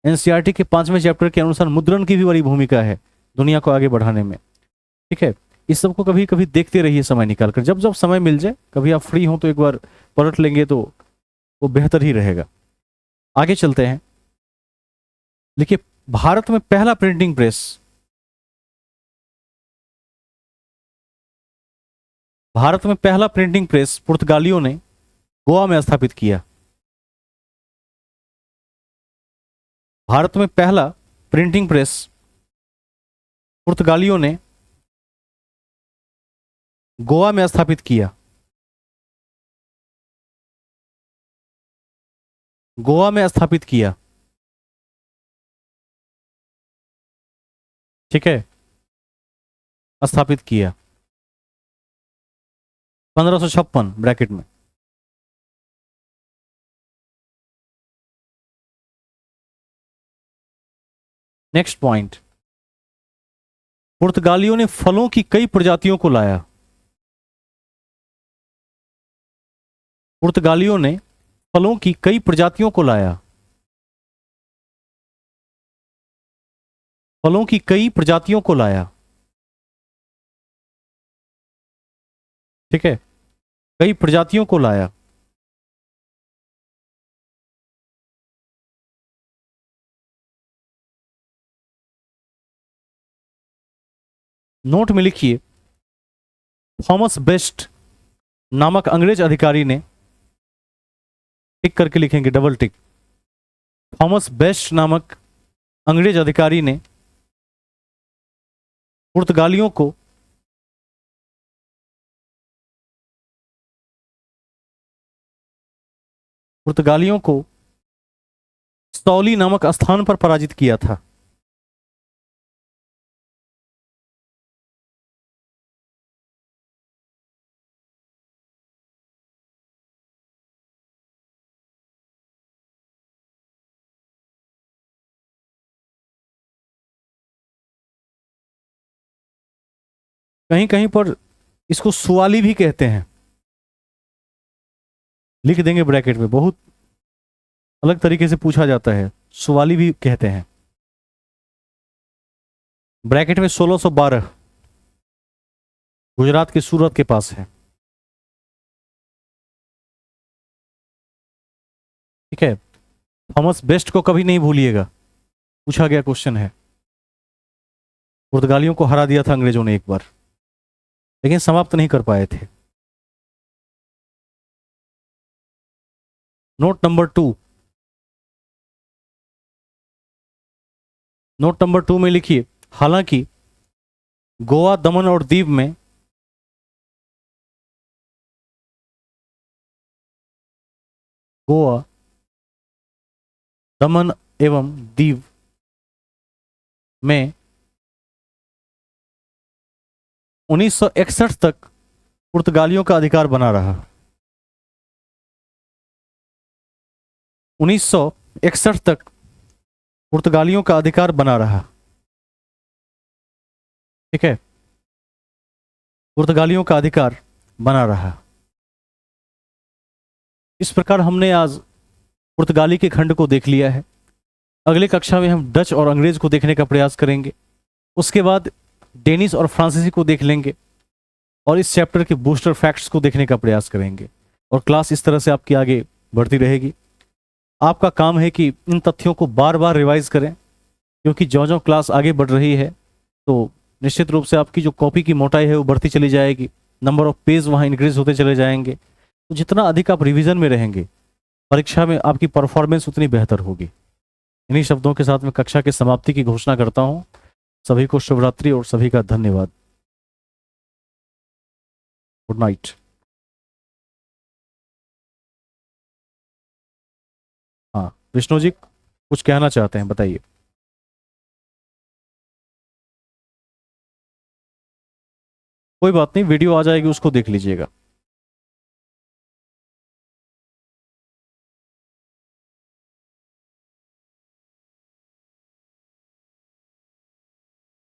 एनसीईआरटी के 5वें चैप्टर के अनुसार मुद्रण की भी बड़ी भूमिका है दुनिया को आगे बढ़ाने में। ठीक है, इस सब को कभी कभी देखते रहिए समय निकालकर, जब जब समय मिल जाए, कभी आप फ्री हो तो एक बार पलट लेंगे तो वो बेहतर ही रहेगा। आगे चलते हैं। देखिए, भारत में पहला प्रिंटिंग प्रेस, भारत में पहला प्रिंटिंग प्रेस पुर्तगालियों ने गोवा में स्थापित किया। भारत में पहला प्रिंटिंग प्रेस पुर्तगालियों ने गोवा में स्थापित किया। गोवा में स्थापित किया। ठीक है, स्थापित किया 1556 ब्रैकेट में। नेक्स्ट पॉइंट, पुर्तगालियों ने फलों की कई प्रजातियों को लाया। पुर्तगालियों ने फलों की कई प्रजातियों को लाया। फलों की कई प्रजातियों को लाया। ठीक है, कई प्रजातियों को लाया। नोट में लिखिए, थॉमस बेस्ट नामक अंग्रेज अधिकारी ने, टिक करके लिखेंगे, डबल टिक, थॉमस बेस्ट नामक अंग्रेज अधिकारी ने पुर्तगालियों को सौली नामक स्थान पर पराजित किया था। कहीं कहीं पर इसको सुवाली भी कहते हैं, लिख देंगे ब्रैकेट में, बहुत अलग तरीके से पूछा जाता है, सुवाली भी कहते हैं। ब्रैकेट में 1612 गुजरात के सूरत के पास है। ठीक है, थॉमस बेस्ट को कभी नहीं भूलिएगा, पूछा गया क्वेश्चन है। पुर्तगालियों को हरा दिया था अंग्रेजों ने एक बार, लेकिन समाप्त नहीं कर पाए थे। नोट नंबर 2, नोट नंबर 2 में लिखिए, हालांकि गोवा, दमन और दीव में गोवा, दमन एवं दीव में 1961 तक पुर्तगालियों का अधिकार बना रहा। 1961 तक पुर्तगालियों का अधिकार बना रहा। ठीक है, पुर्तगालियों का अधिकार बना रहा। इस प्रकार हमने आज पुर्तगाली के खंड को देख लिया है। अगली कक्षा में हम डच और अंग्रेज को देखने का प्रयास करेंगे। उसके बाद डेनिश और फ्रांसीसी को देख लेंगे और इस चैप्टर के बूस्टर फैक्ट्स को देखने का प्रयास करेंगे। और क्लास इस तरह से आपकी आगे बढ़ती रहेगी। आपका काम है कि इन तथ्यों को बार बार रिवाइज करें, क्योंकि ज्यों ज्यों क्लास आगे बढ़ रही है तो निश्चित रूप से आपकी जो कॉपी की मोटाई है वो बढ़ती चली जाएगी, नंबर ऑफ पेज वहाँ इंक्रीज होते चले जाएंगे। तो जितना अधिक आप रिवीजन में रहेंगे, परीक्षा में आपकी परफॉर्मेंस उतनी बेहतर होगी। इन्हीं शब्दों के साथ मैं कक्षा की समाप्ति की घोषणा करता हूँ। सभी को शुभ रात्रि और सभी का धन्यवाद। Good night. हाँ, विष्णु जी कुछ कहना चाहते हैं, बताइए। कोई बात नहीं, वीडियो आ जाएगी, उसको देख लीजिएगा।